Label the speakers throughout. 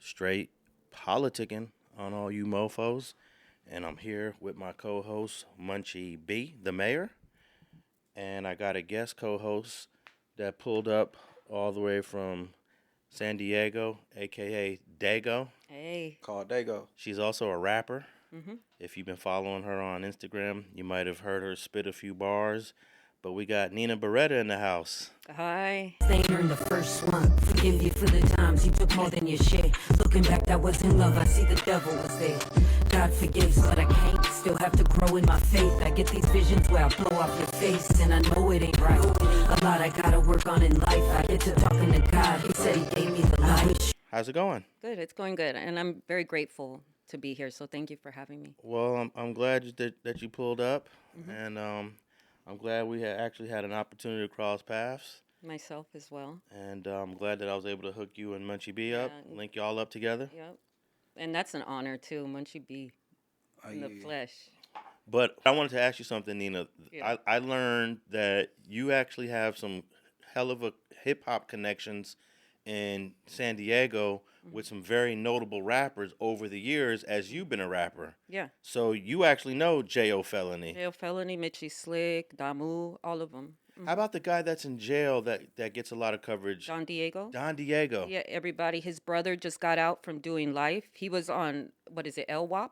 Speaker 1: Straight Politicking on all you mofos. And I'm here with my co-host, Munchie B, the mayor. And I got a guest co-host that pulled up all the way from San Diego, a.k.a. Dago.
Speaker 2: Hey.
Speaker 3: Called Dago.
Speaker 1: She's also a rapper.
Speaker 2: Mm-hmm.
Speaker 1: If you've been following her on Instagram, you might have heard her spit a few bars. But we got Nina Berreta in the house.
Speaker 2: Hi.
Speaker 4: They earned the first one. Forgive you for the times you took more than your share. Looking back, that wasn't love. I see the devil was there. God forgives, but I can't. Still have to grow in my faith. I get these visions where I blow off your face, and I know it ain't right. A lot I gotta work on in life. I get to talking to God. He said he gave me the light.
Speaker 1: How's it going?
Speaker 2: Good. It's going good, and I'm very grateful to be here. So thank you for having me.
Speaker 1: Well, I'm glad that you pulled up,
Speaker 2: Mm-hmm.
Speaker 1: and I'm glad we actually had an opportunity to cross paths.
Speaker 2: Myself as well.
Speaker 1: And I'm glad that I was able to hook you and Munchie B up,
Speaker 2: Yeah.
Speaker 1: link y'all up together.
Speaker 2: Yep. And that's an honor too, Munchie B in the flesh.
Speaker 1: But I wanted to ask you something, Nina.
Speaker 2: Yeah.
Speaker 1: I learned that you actually have some hell of a hip hop connections in San Diego with some very notable rappers over the years as you've been a rapper.
Speaker 2: Yeah.
Speaker 1: So you actually know Jayo Felony.
Speaker 2: Jayo Felony, Mitchy Slick, Damu, all of them.
Speaker 1: How about the guy that's in jail that gets a lot of coverage?
Speaker 2: Don Diego.
Speaker 1: Don Diego.
Speaker 2: Yeah, everybody. His brother just got out from doing life. He was on, LWAP?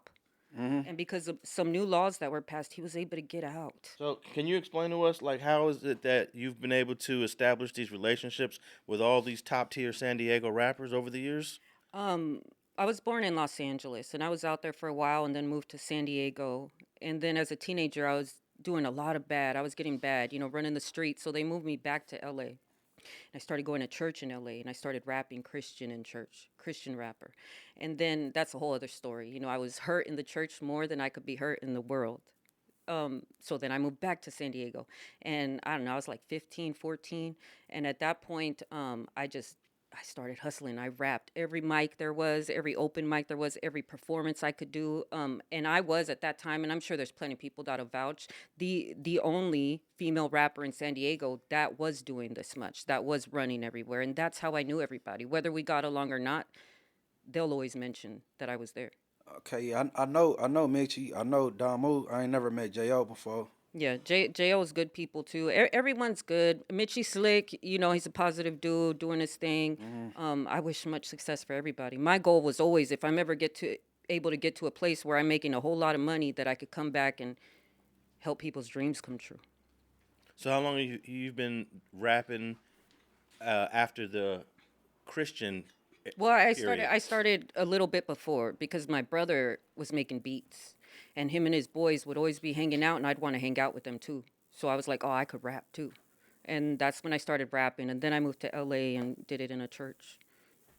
Speaker 3: Mm-hmm.
Speaker 2: And because of some new laws that were passed, he was able to get out.
Speaker 1: So can you explain to us, like, how is it that you've been able to establish these relationships with all these top-tier San Diego rappers over the years?
Speaker 2: I was born in Los Angeles, and I was out there for a while and then moved to San Diego. And then as a teenager, I was doing a lot of bad. I was getting bad, running the streets. So they moved me back to L.A. And I started going to church in L.A., and I started rapping Christian in church, Christian rapper. And then that's a whole other story. I was hurt in the church more than I could be hurt in the world. So then I moved back to San Diego. And I don't know, I was like 15, 14. And at that point, I started hustling. I rapped every mic there was, every open mic there was, every performance I could do. And I was at that time, and I'm sure there's plenty of people that'll vouch, the only female rapper in San Diego that was doing this much, that was running everywhere. And that's how I knew everybody. Whether we got along or not, they'll always mention that I was there.
Speaker 3: Okay, yeah, I know Mitchy, I know Damu. I ain't never met J.O. before.
Speaker 2: Yeah, J.O.'s good people, too. Everyone's good. Mitchy Slick, he's a positive dude doing his thing.
Speaker 3: Mm-hmm.
Speaker 2: I wish much success for everybody. My goal was always, if I'm ever able to get to a place where I'm making a whole lot of money, that I could come back and help people's dreams come true.
Speaker 1: So how long have you've been rapping after the Christian
Speaker 2: Well,
Speaker 1: period?
Speaker 2: I started a little bit before because my brother was making beats. And him and his boys would always be hanging out, and I'd want to hang out with them, too. So I was like, I could rap, too. And that's when I started rapping. And then I moved to L.A. and did it in a church.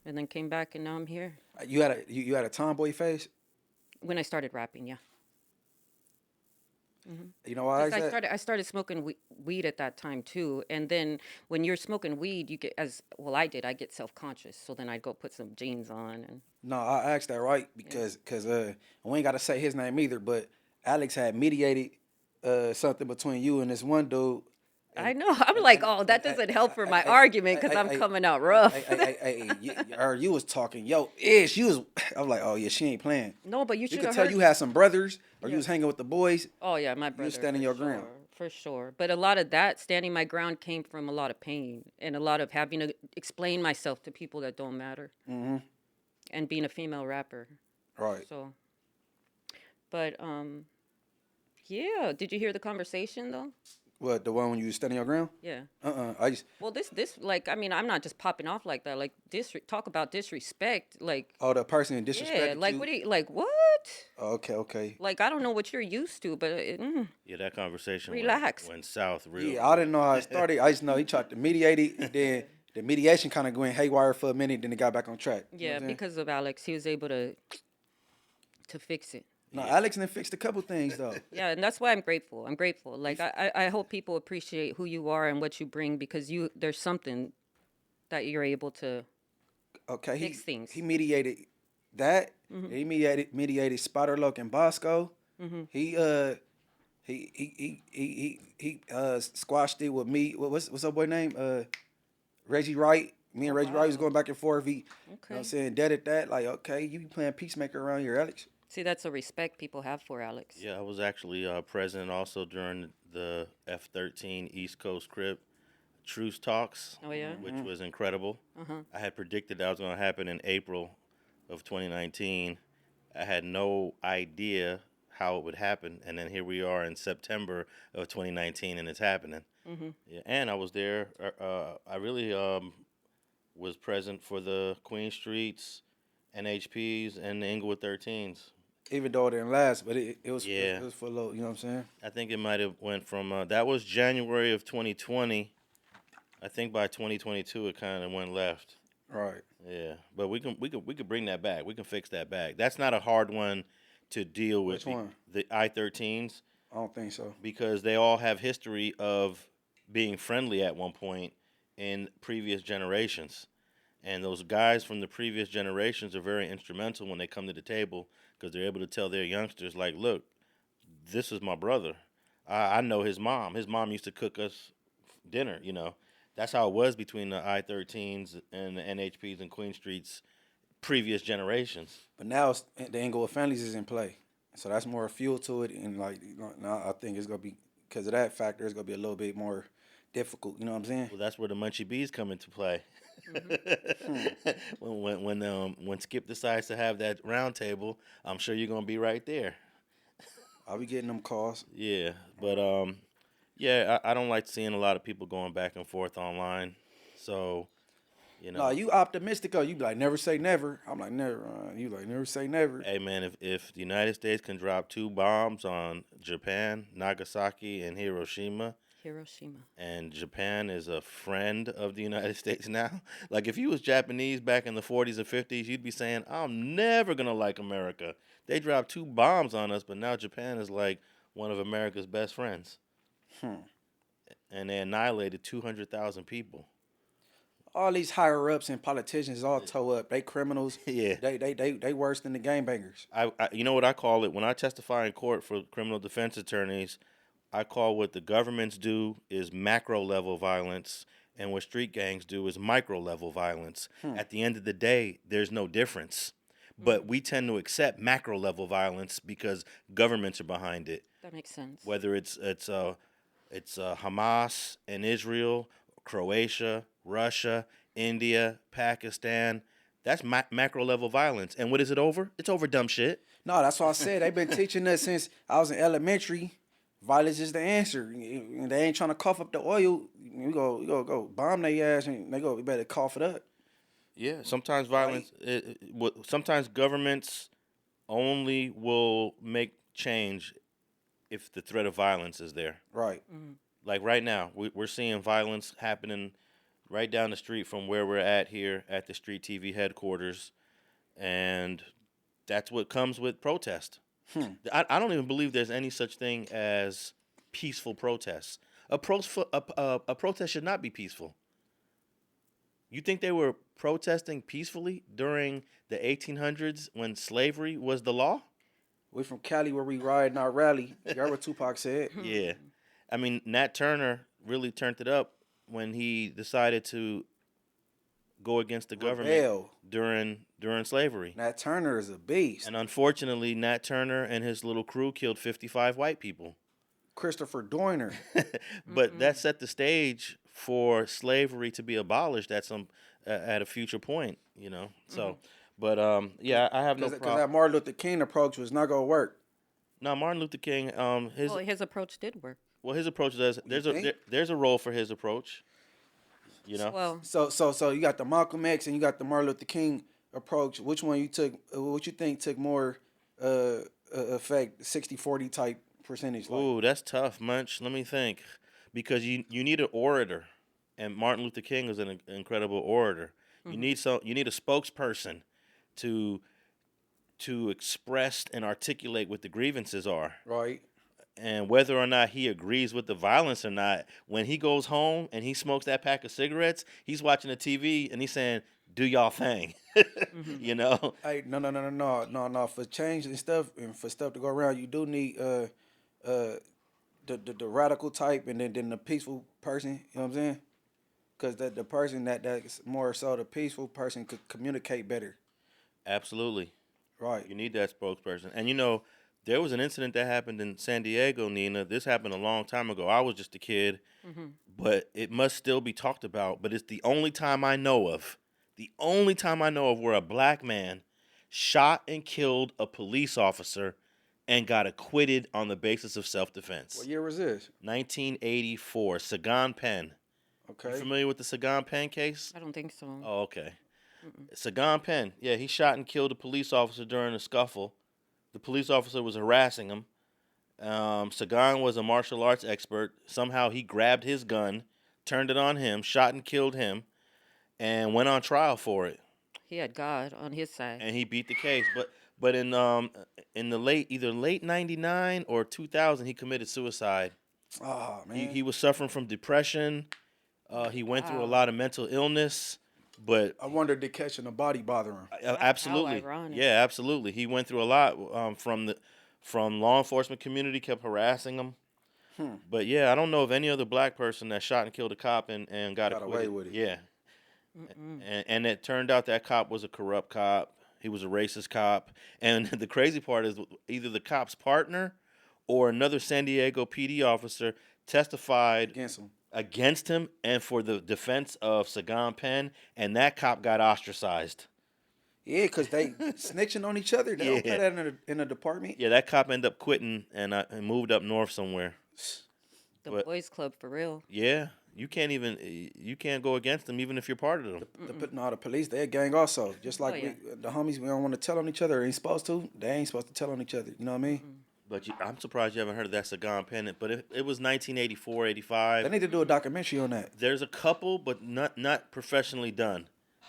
Speaker 2: And then came back, and now I'm here.
Speaker 3: You had a tomboy face?
Speaker 2: When I started rapping, yeah.
Speaker 3: You know why I
Speaker 2: Because
Speaker 3: said?
Speaker 2: I started smoking weed at that time, too. And then when you're smoking weed, you get, I get self-conscious. So then I'd go put some jeans on. And
Speaker 3: No, I asked that right because we ain't got to say his name either, but Alex had mediated something between you and this one dude.
Speaker 2: I know. I'm like, that doesn't help for my argument because I'm coming out rough.
Speaker 3: You was talking, ish. You was. I was like, oh yeah, she ain't playing.
Speaker 2: No, but you
Speaker 3: You
Speaker 2: should
Speaker 3: could
Speaker 2: have
Speaker 3: tell
Speaker 2: heard.
Speaker 3: you had some brothers, or
Speaker 2: Yeah.
Speaker 3: you was hanging with the boys.
Speaker 2: Oh yeah, my brother.
Speaker 3: You was standing
Speaker 2: for
Speaker 3: your ground.
Speaker 2: For sure. But a lot of that standing my ground came from a lot of pain and a lot of having to explain myself to people that don't matter.
Speaker 3: Mm-hmm.
Speaker 2: And being a female rapper.
Speaker 3: Right.
Speaker 2: So. But yeah. Did you hear the conversation though?
Speaker 3: What, the one when you was standing your ground?
Speaker 2: Yeah.
Speaker 3: I just.
Speaker 2: Well, this like I'm not just popping off like that. Like talk about disrespect. Like.
Speaker 3: Oh, the person that disrespected
Speaker 2: Yeah. Like
Speaker 3: you?
Speaker 2: what? What?
Speaker 3: Oh, okay.
Speaker 2: Like I don't know what you're used to, but
Speaker 1: Yeah, that conversation
Speaker 2: Relax.
Speaker 1: went south real
Speaker 3: Yeah, I didn't know how it started. I just know he tried to mediate it, and then the mediation kind of went haywire for a minute, then it got back on track. You know
Speaker 2: yeah,
Speaker 3: what I'm saying?
Speaker 2: because of Alex, he was able to fix it.
Speaker 3: No, Alex done fixed a couple things though.
Speaker 2: Yeah, and that's why I'm grateful. Like I hope people appreciate who you are and what you bring because there's something that you're able to
Speaker 3: Okay,
Speaker 2: fix things.
Speaker 3: He mediated that.
Speaker 2: Mm-hmm.
Speaker 3: He mediated Spotter Loke and Bosco.
Speaker 2: Mm-hmm.
Speaker 3: He squashed it with me. What's that boy name? Reggie Wright Me and Reggie Wright was
Speaker 2: wow.
Speaker 3: going back and forth. He, you know what I'm
Speaker 2: Okay.
Speaker 3: saying, dead at that. Like, okay, you be playing peacemaker around here, Alex.
Speaker 2: See, that's a respect people have for Alex.
Speaker 1: Yeah, I was actually present also during the F-13 East Coast Crip truce talks,
Speaker 2: Oh yeah.
Speaker 1: which was incredible. I had predicted that was going to happen in April of 2019. I had no idea how it would happen, and then here we are in September of 2019, and it's happening. Yeah, and I was there. I really was present for the Queen Streets, NHPs, and the Inglewood 13s.
Speaker 3: Even though it didn't last, but it was
Speaker 1: Yeah.
Speaker 3: it was for low. You know what I'm saying?
Speaker 1: I think it might have went from that was January of 2020. I think by 2022 it kind of went left.
Speaker 3: Right.
Speaker 1: Yeah, but we could bring that back. We can fix that back. That's not a hard one to deal with.
Speaker 3: Which one?
Speaker 1: The I-13s,
Speaker 3: I don't think so.
Speaker 1: because they all have history of being friendly at one point in previous generations. And those guys from the previous generations are very instrumental when they come to the table, because they're able to tell their youngsters, like, look, this is my brother. I know his mom. His mom used to cook us dinner, you know. That's how it was between the I-13s and the NHPs and Queen Streets previous generations.
Speaker 3: But now the Inglewood families is in play, so that's more fuel to it. And like now, I think it's gonna be, because of that factor, it's gonna be a little bit more difficult. You know what I'm saying?
Speaker 1: Well, that's where the Munchie Bees come into play. When Skip decides to have that round table, I'm sure you're gonna be right there.
Speaker 3: I'll be getting them calls.
Speaker 1: Yeah, but yeah, I don't like seeing a lot of people going back and forth online. So, you know,
Speaker 3: No, you optimistic? You be like, never say never. I'm like, never. You like, never say never.
Speaker 1: hey man, if the United States can drop 2 bombs on Japan, Nagasaki, and Hiroshima, and Japan is a friend of the United States now. Like, if you was Japanese back in the 40s or 50s, you'd be saying, I'm never going to like America. They dropped 2 bombs on us, but now Japan is like one of America's best friends. And they annihilated 200,000 people.
Speaker 3: All these higher ups and politicians all toe up. They criminals.
Speaker 1: Yeah.
Speaker 3: They worse than the gangbangers.
Speaker 1: I you know what I call it? When I testify in court for criminal defense attorneys, I call what the governments do is macro level violence, and what street gangs do is micro level violence. At the end of the day, there's no difference. But we tend to accept macro level violence because governments are behind it.
Speaker 2: That makes sense.
Speaker 1: Whether it's Hamas and Israel, Croatia, Russia, India, Pakistan, that's macro level violence. And what is it over? It's over dumb shit.
Speaker 3: No, that's what I said. They've been teaching us since I was in elementary. Violence is the answer. And they ain't trying to cough up the oil. We go bomb their ass, and they go, we better cough it up.
Speaker 1: Yeah, sometimes violence. Sometimes governments only will make change if the threat of violence is there.
Speaker 3: Right.
Speaker 1: Like right now, we're seeing violence happening right down the street from where we're at here at the Street TV headquarters, and that's what comes with protest. I don't even believe there's any such thing as peaceful protests. A protest should not be peaceful. You think they were protesting peacefully during the 1800s when slavery was the law?
Speaker 3: We from Cali where we ride in our rally. You heard what Tupac said?
Speaker 1: Yeah. I mean, Nat Turner really turned it up when he decided to go against the government
Speaker 3: Rebel.
Speaker 1: during slavery.
Speaker 3: Nat Turner is a beast.
Speaker 1: And unfortunately, Nat Turner and his little crew killed 55 white people.
Speaker 3: Christopher Dorner.
Speaker 1: But that set the stage for slavery to be abolished at a future point, you know. So, but yeah, I have no
Speaker 3: Because
Speaker 1: problem.
Speaker 3: that Martin Luther King approach was not gonna work.
Speaker 1: No, Martin Luther King,
Speaker 2: His approach did work.
Speaker 1: his approach does. There's a role for his approach. You know.
Speaker 2: Well,
Speaker 3: So you got the Malcolm X and you got the Martin Luther King approach. Which one you took? What you think took more effect? 60-40 type percentage. Like?
Speaker 1: Ooh, that's tough, Munch. Let me think, because you need an orator, and Martin Luther King was an incredible orator. You need a spokesperson to express and articulate what the grievances are.
Speaker 3: Right.
Speaker 1: And whether or not he agrees with the violence or not, when he goes home and he smokes that pack of cigarettes, he's watching the TV and he's saying, "Do y'all thing," you know.
Speaker 3: Hey, no. For change and stuff, and for stuff to go around, you do need the radical type, and then the peaceful person. You know what I'm saying? Because the person that's more so the peaceful person could communicate better.
Speaker 1: Absolutely.
Speaker 3: Right.
Speaker 1: You need that spokesperson. And, you know, there was an incident that happened in San Diego, Nina. This happened a long time ago. I was just a kid, but it must still be talked about. But it's the only time I know of, where a black man shot and killed a police officer and got acquitted on the basis of self-defense.
Speaker 3: What year was this?
Speaker 1: 1984, Sagon Penn.
Speaker 3: Okay.
Speaker 1: You familiar with the Sagon Penn case?
Speaker 2: I don't think so.
Speaker 1: Oh, okay. Sagon Penn, yeah, he shot and killed a police officer during a scuffle. The police officer was harassing him. Sagon was a martial arts expert. Somehow he grabbed his gun, turned it on him, shot and killed him, and went on trial for it.
Speaker 2: He had God on his side.
Speaker 1: And he beat the case. But in the either late 99 or 2000, he committed suicide.
Speaker 3: Oh, man.
Speaker 1: He was suffering from depression. He went through a lot of mental illness. But
Speaker 3: I wonder, did catching a body bother him?
Speaker 1: Absolutely.
Speaker 2: How ironic.
Speaker 1: Yeah, absolutely. He went through a lot from law enforcement community, kept harassing him. But yeah, I don't know of any other black person that shot and killed a cop and got
Speaker 3: Got
Speaker 1: acquitted.
Speaker 3: away with it.
Speaker 1: Yeah. And it turned out that cop was a corrupt cop. He was a racist cop. And the crazy part is either the cop's partner or another San Diego PD officer testified against him and for the defense of Sagon Penn, and that cop got ostracized.
Speaker 3: Yeah, because they snitching on each other. They don't put that in a department.
Speaker 1: Yeah, that cop ended up quitting and moved up north somewhere.
Speaker 2: The boys club for real.
Speaker 1: Yeah, you can't go against them even if you're part of them.
Speaker 3: The police, they're a gang also. Just like the homies, we don't want to tell on each other. Ain't supposed to. They ain't supposed to tell on each other. You know what I mean?
Speaker 1: But I'm surprised you haven't heard of that Sagon Penn. But it was 1984, 85.
Speaker 3: They need to do a documentary on that.
Speaker 1: There's a couple, but not professionally done.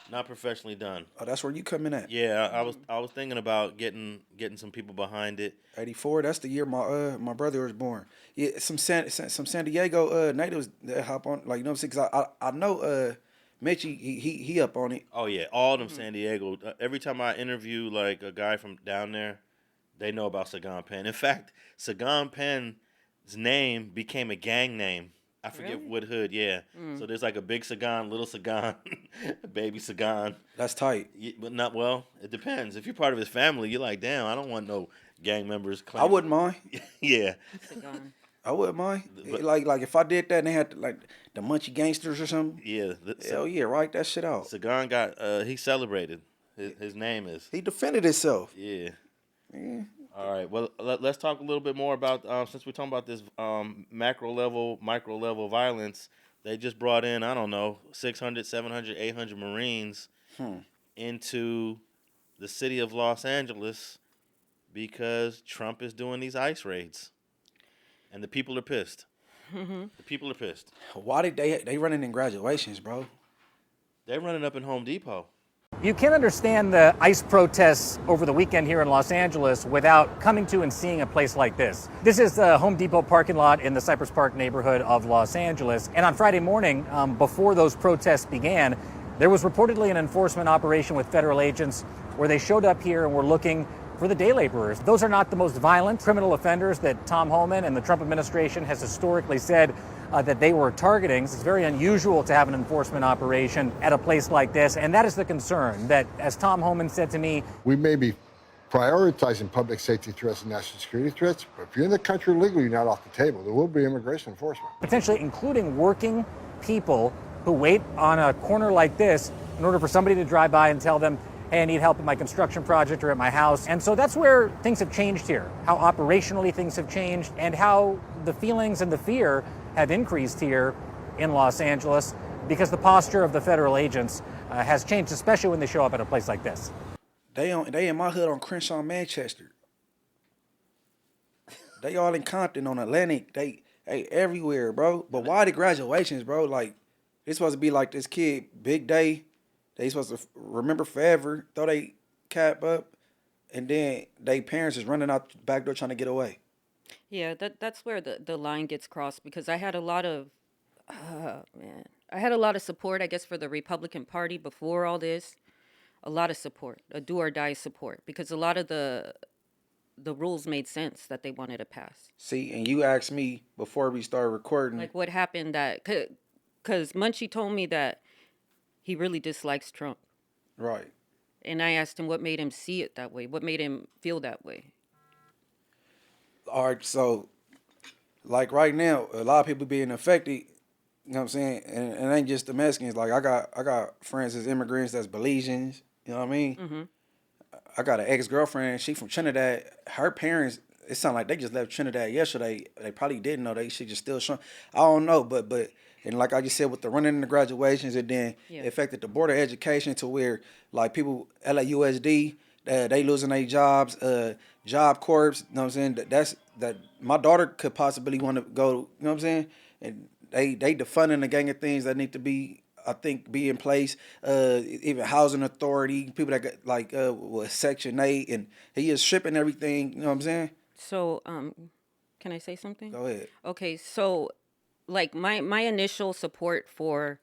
Speaker 1: Not professionally done.
Speaker 3: Oh, that's where you come in at.
Speaker 1: Yeah, I was thinking about getting some people behind it.
Speaker 3: 84. That's the year my brother was born. Yeah, some San Diego natives that hop on, like, you know what I'm saying? 'Cause I know Mitchy, he up on it.
Speaker 1: Oh yeah, all of them San Diego. Every time I interview like a guy from down there, they know about Sagon Penn. In fact, Sagon Penn's name became a gang name. I forget what hood, yeah. So there's like a big Sagon, little Sagon, baby Sagon.
Speaker 3: That's tight.
Speaker 1: But not, well, it depends. If you're part of his family, you're like, damn, I don't want no gang members
Speaker 3: I wouldn't mind.
Speaker 1: Yeah.
Speaker 2: Sagon.
Speaker 3: I wouldn't mind. Like if I did that and they had like the Munchie gangsters or something.
Speaker 1: Yeah.
Speaker 3: Hell yeah, write that shit out.
Speaker 1: Sagon got, he celebrated. His name is.
Speaker 3: He defended himself.
Speaker 1: Yeah.
Speaker 3: Yeah.
Speaker 1: All right. Well, let's talk a little bit more about since we're talking about this macro level, micro level violence. They just brought in, I don't know, 600, 700, 800 Marines into the city of Los Angeles because Trump is doing these ICE raids, and the people are pissed. The people are pissed.
Speaker 3: Why did they running in graduations, bro?
Speaker 1: They're running up in Home Depot.
Speaker 5: You can understand the ICE protests over the weekend here in Los Angeles without coming to and seeing a place like this. This is the Home Depot parking lot in the Cypress Park neighborhood of Los Angeles. And on Friday morning, before those protests began, there was reportedly an enforcement operation with federal agents where they showed up here and were looking for the day laborers. Those are not the most violent criminal offenders that Tom Homan and the Trump administration has historically said that they were targeting. It's very unusual to have an enforcement operation at a place like this, and that is the concern, that, as Tom Homan said to me,
Speaker 6: we may be prioritizing public safety threats and national security threats, but if you're in the country legally, you're not off the table. There will be immigration enforcement.
Speaker 5: Potentially including working people who wait on a corner like this in order for somebody to drive by and tell them, hey, I need help at my construction project or at my house. And so that's where things have changed here, how operationally things have changed, and how the feelings and the fear have increased here in Los Angeles because the posture of the federal agents has changed, especially when they show up at a place like this.
Speaker 3: They in my hood on Crenshaw, Manchester. They all in Compton on Atlantic. They everywhere, bro. But why the graduations, bro? Like, it's supposed to be like this kid, big day. They supposed to remember forever, throw they cap up, and then they parents is running out the back door trying to get away.
Speaker 2: Yeah, that's where the line gets crossed, because I had a lot of, I had a lot of support, I guess, for the Republican Party before all this. A lot of support, a do or die support, because a lot of the rules made sense that they wanted to pass.
Speaker 3: See, and you asked me before we started recording.
Speaker 2: Like what happened that, Because Munchie told me that he really dislikes Trump.
Speaker 3: Right.
Speaker 2: And I asked him what made him see it that way. What made him feel that way?
Speaker 3: All right, so like right now, a lot of people being affected. You know what I'm saying? And it ain't just the Mexicans. Like I got friends as immigrants that's Belizeans. You know what I mean?
Speaker 2: Mm-hmm.
Speaker 3: I got an ex-girlfriend. She from Trinidad. Her parents, it sounded like they just left Trinidad yesterday. They probably didn't know. They should just still show. I don't know, but and like I just said, with the running into graduations, and then it affected the board of education to where like people LAUSD, they losing their jobs, Job Corps. You know what I'm saying? That my daughter could possibly want to go. You know what I'm saying? And they defunding the gang of things that need to be, I think, be in place. Even housing authority, people that got like with Section 8, and he is stripping everything. You know what I'm saying?
Speaker 2: So, can I say something?
Speaker 3: Go ahead.
Speaker 2: Okay, so like my initial support for,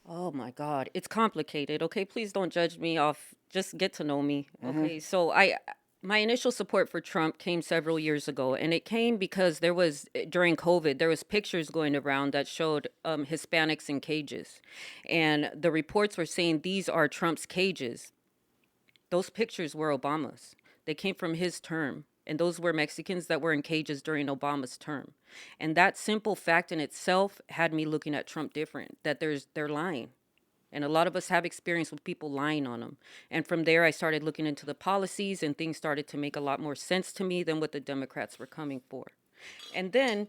Speaker 2: oh my God, it's complicated. Okay, please don't judge me off. Just get to know me. Okay, so my initial support for Trump came several years ago, and it came because there was, during COVID, there was pictures going around that showed Hispanics in cages, and the reports were saying these are Trump's cages. Those pictures were Obama's. They came from his term, and those were Mexicans that were in cages during Obama's term. And that simple fact in itself had me looking at Trump different, that they're lying. And a lot of us have experience with people lying on them. And from there, I started looking into the policies, and things started to make a lot more sense to me than what the Democrats were coming for. And then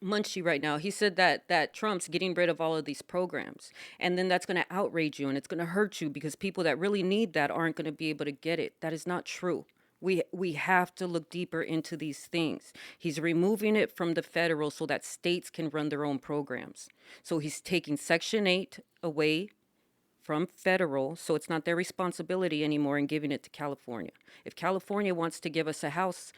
Speaker 2: Munchie right now, he said that Trump's getting rid of all of these programs. And then that's going to outrage you, and it's going to hurt you because people that really need that aren't going to be able to get it. That is not true. We have to look deeper into these things. He's removing it from the federal so that states can run their own programs. So he's taking Section 8 away from federal, so it's not their responsibility anymore, and giving it to California. If California wants to give us a house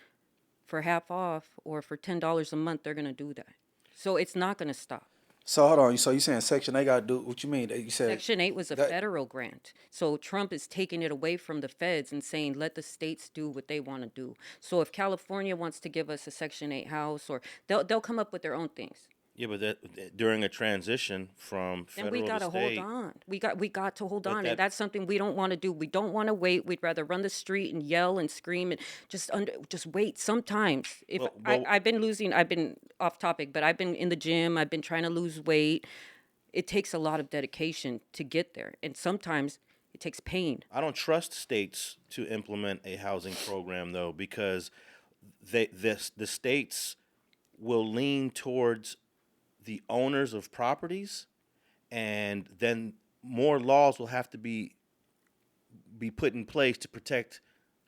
Speaker 2: for half off or for $10 a month, they're going to do that. So it's not going to stop.
Speaker 3: So hold on. So you saying Section 8 got to do what you mean? You said
Speaker 2: Section 8 was a federal grant. So Trump is taking it away from the feds and saying, let the states do what they want to do. So if California wants to give us a Section 8 house, or they'll come up with their own things.
Speaker 1: Yeah, but during a transition from federal
Speaker 2: and we got
Speaker 1: to
Speaker 2: to
Speaker 1: state,
Speaker 2: hold on. We got to hold
Speaker 1: But
Speaker 2: on,
Speaker 1: that-
Speaker 2: and that's something we don't want to do. We don't want to wait. We'd rather run the street and yell and scream and just wait. Sometimes, if I've been off topic, but I've been in the gym. I've been trying to lose weight. It takes a lot of dedication to get there, and sometimes it takes pain.
Speaker 1: I don't trust states to implement a housing program though, because the states will lean towards the owners of properties, and then more laws will have to be put in place to protect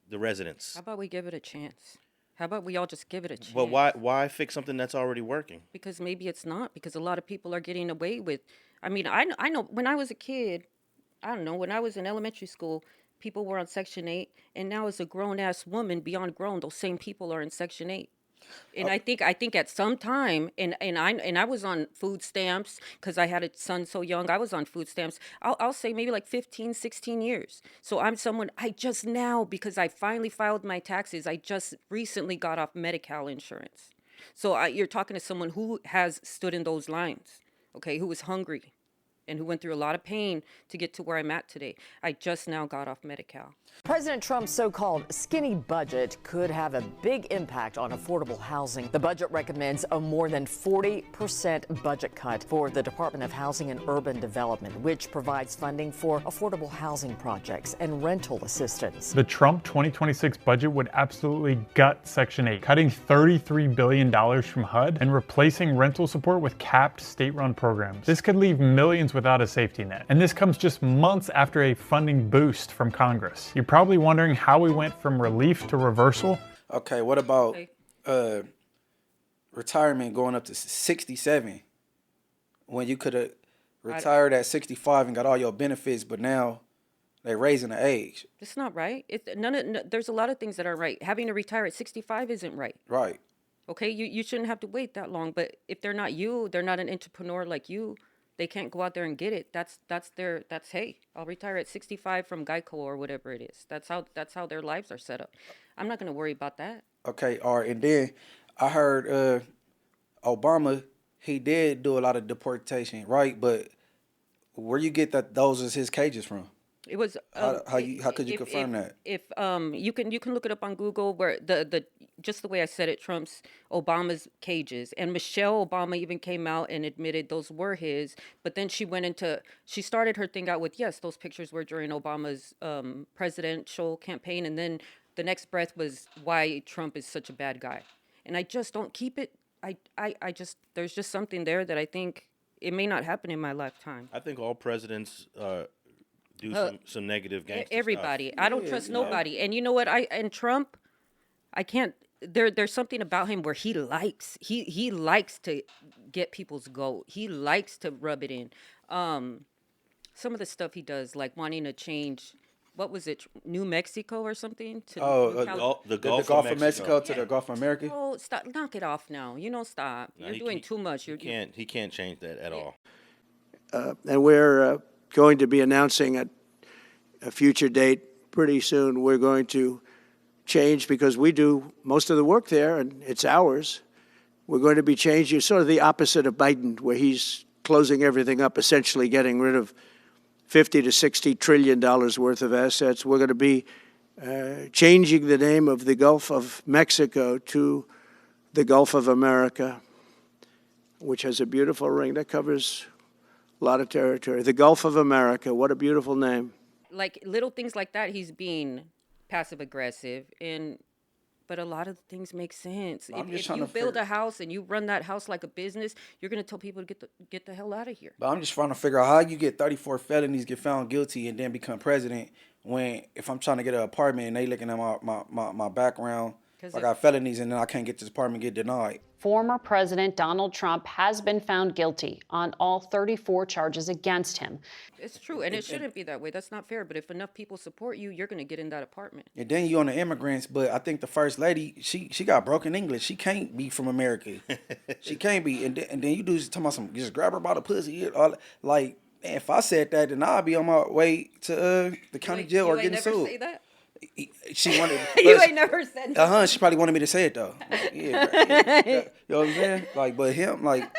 Speaker 1: the residents.
Speaker 2: How about we give it a chance? How about we all just give it a chance?
Speaker 1: But why fix something that's already working?
Speaker 2: Because maybe it's not. Because a lot of people are getting away with. I mean, I know when I was a kid, I don't know, when I was in elementary school, people were on Section 8, and now as a grown ass woman, beyond grown, those same people are in Section 8. And I think at some time, and I was on food stamps because I had a son so young. I was on food stamps. I'll say maybe like 15, 16 years. So I'm someone, I just now, because I finally filed my taxes, I just recently got off Medi-Cal insurance. So you're talking to someone who has stood in those lines, okay, who was hungry and who went through a lot of pain to get to where I'm at today. I just now got off Medi-Cal.
Speaker 7: President Trump's so-called skinny budget could have a big impact on affordable housing. The budget recommends a more than 40% budget cut for the Department of Housing and Urban Development, which provides funding for affordable housing projects and rental assistance.
Speaker 8: The Trump 2026 budget would absolutely gut Section 8, cutting $33 billion from HUD and replacing rental support with capped state-run programs. This could leave millions without a safety net. And this comes just months after a funding boost from Congress. You're probably wondering how we went from relief to reversal.
Speaker 3: Okay, what about retirement going up to 67 when you could have retired at 65 and got all your benefits, but now they're raising the age?
Speaker 2: It's not right. There's a lot of things that are right. Having to retire at 65 isn't right.
Speaker 3: Right.
Speaker 2: Okay, you shouldn't have to wait that long. But if they're not an entrepreneur like you, they can't go out there and get it. That's hey, I'll retire at 65 from Geico or whatever it is. That's how their lives are set up. I'm not going to worry about that.
Speaker 3: Okay, all right. And then I heard Obama, he did do a lot of deportation, right? But where you get that those is his cages from?
Speaker 2: It was
Speaker 3: How could you confirm that?
Speaker 2: If you can look it up on Google where the just the way I said it trumps Obama's cages, and Michelle Obama even came out and admitted those were his, but then she started her thing out with, yes, those pictures were during Obama's presidential campaign, and then the next breath was why Trump is such a bad guy, and I just don't keep it. I just there's just something there that I think it may not happen in my lifetime.
Speaker 1: I think all presidents do some negative gangster
Speaker 2: Everybody.
Speaker 1: stuff.
Speaker 2: I don't trust nobody. And you know what? And Trump, I can't. There's something about him where he likes to get people's goat. He likes to rub it in. Some of the stuff he does, like wanting to change. What was it? New Mexico or something? To
Speaker 1: the Gulf of Mexico
Speaker 3: to the Gulf of America.
Speaker 2: Oh, stop! Knock it off now. Stop.
Speaker 1: No,
Speaker 2: You're doing too much.
Speaker 1: He can't change that at all.
Speaker 9: And we're going to be announcing at a future date pretty soon. We're going to change, because we do most of the work there and it's ours. We're going to be changing sort of the opposite of Biden, where he's closing everything up, essentially getting rid of $50 to $60 trillion worth of assets. We're going to be changing the name of the Gulf of Mexico to the Gulf of America, which has a beautiful ring that covers a lot of territory. The Gulf of America, what a beautiful name.
Speaker 2: Like little things like that, he's being passive aggressive, but a lot of things make sense. If you build a house and you run that house like a business, you're gonna tell people to get the hell out of here.
Speaker 3: But I'm just trying to figure out how you get 34 felonies, get found guilty, and then become president. When if I'm trying to get an apartment and they looking at my background, I got felonies and then I can't get this apartment, get denied.
Speaker 10: Former President Donald Trump has been found guilty on all 34 charges against him.
Speaker 2: It's true, and it shouldn't be that way. That's not fair. But if enough people support you, you're going to get in that apartment.
Speaker 3: And then you on the immigrants, but I think the first lady, she got broken English. She can't be from America. She can't be. And then you do talking about some, just grab her by the pussy. Like, man, if I said that, then I'd be on my way to the county jail or getting sued.
Speaker 2: Say that?
Speaker 3: She wanted.
Speaker 2: You ain't never said that.
Speaker 3: She probably wanted me to say it though. Yeah, you know what I'm saying? Like, but him, like,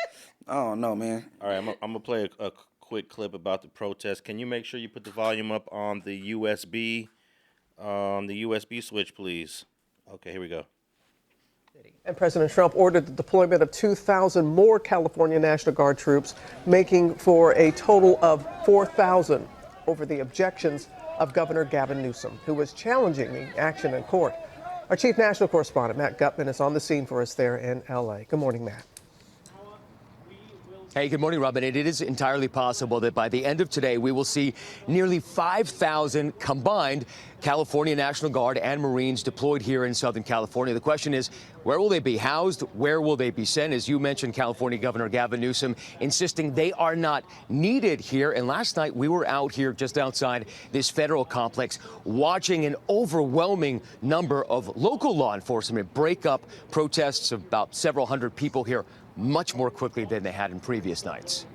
Speaker 3: I don't know, man.
Speaker 1: All right, I'm gonna play a quick clip about the protest. Can you make sure you put the volume up on the USB switch, please? Okay, here we go.
Speaker 11: And President Trump ordered the deployment of 2,000 more California National Guard troops, making for a total of 4,000 over the objections of Governor Gavin Newsom, who was challenging the action in court. Our chief national correspondent, Matt Gutman, is on the scene for us there in L.A. Good morning, Matt.
Speaker 12: Hey, good morning, Robin. It is entirely possible that by the end of today, we will see nearly 5,000 combined California National Guard and Marines deployed here in Southern California. The question is, where will they be housed? Where will they be sent? As you mentioned, California Governor Gavin Newsom insisting they are not needed here. And last night, we were out here just outside this federal complex watching an overwhelming number of local law enforcement break up protests of about several hundred people here much more quickly than they had in previous nights.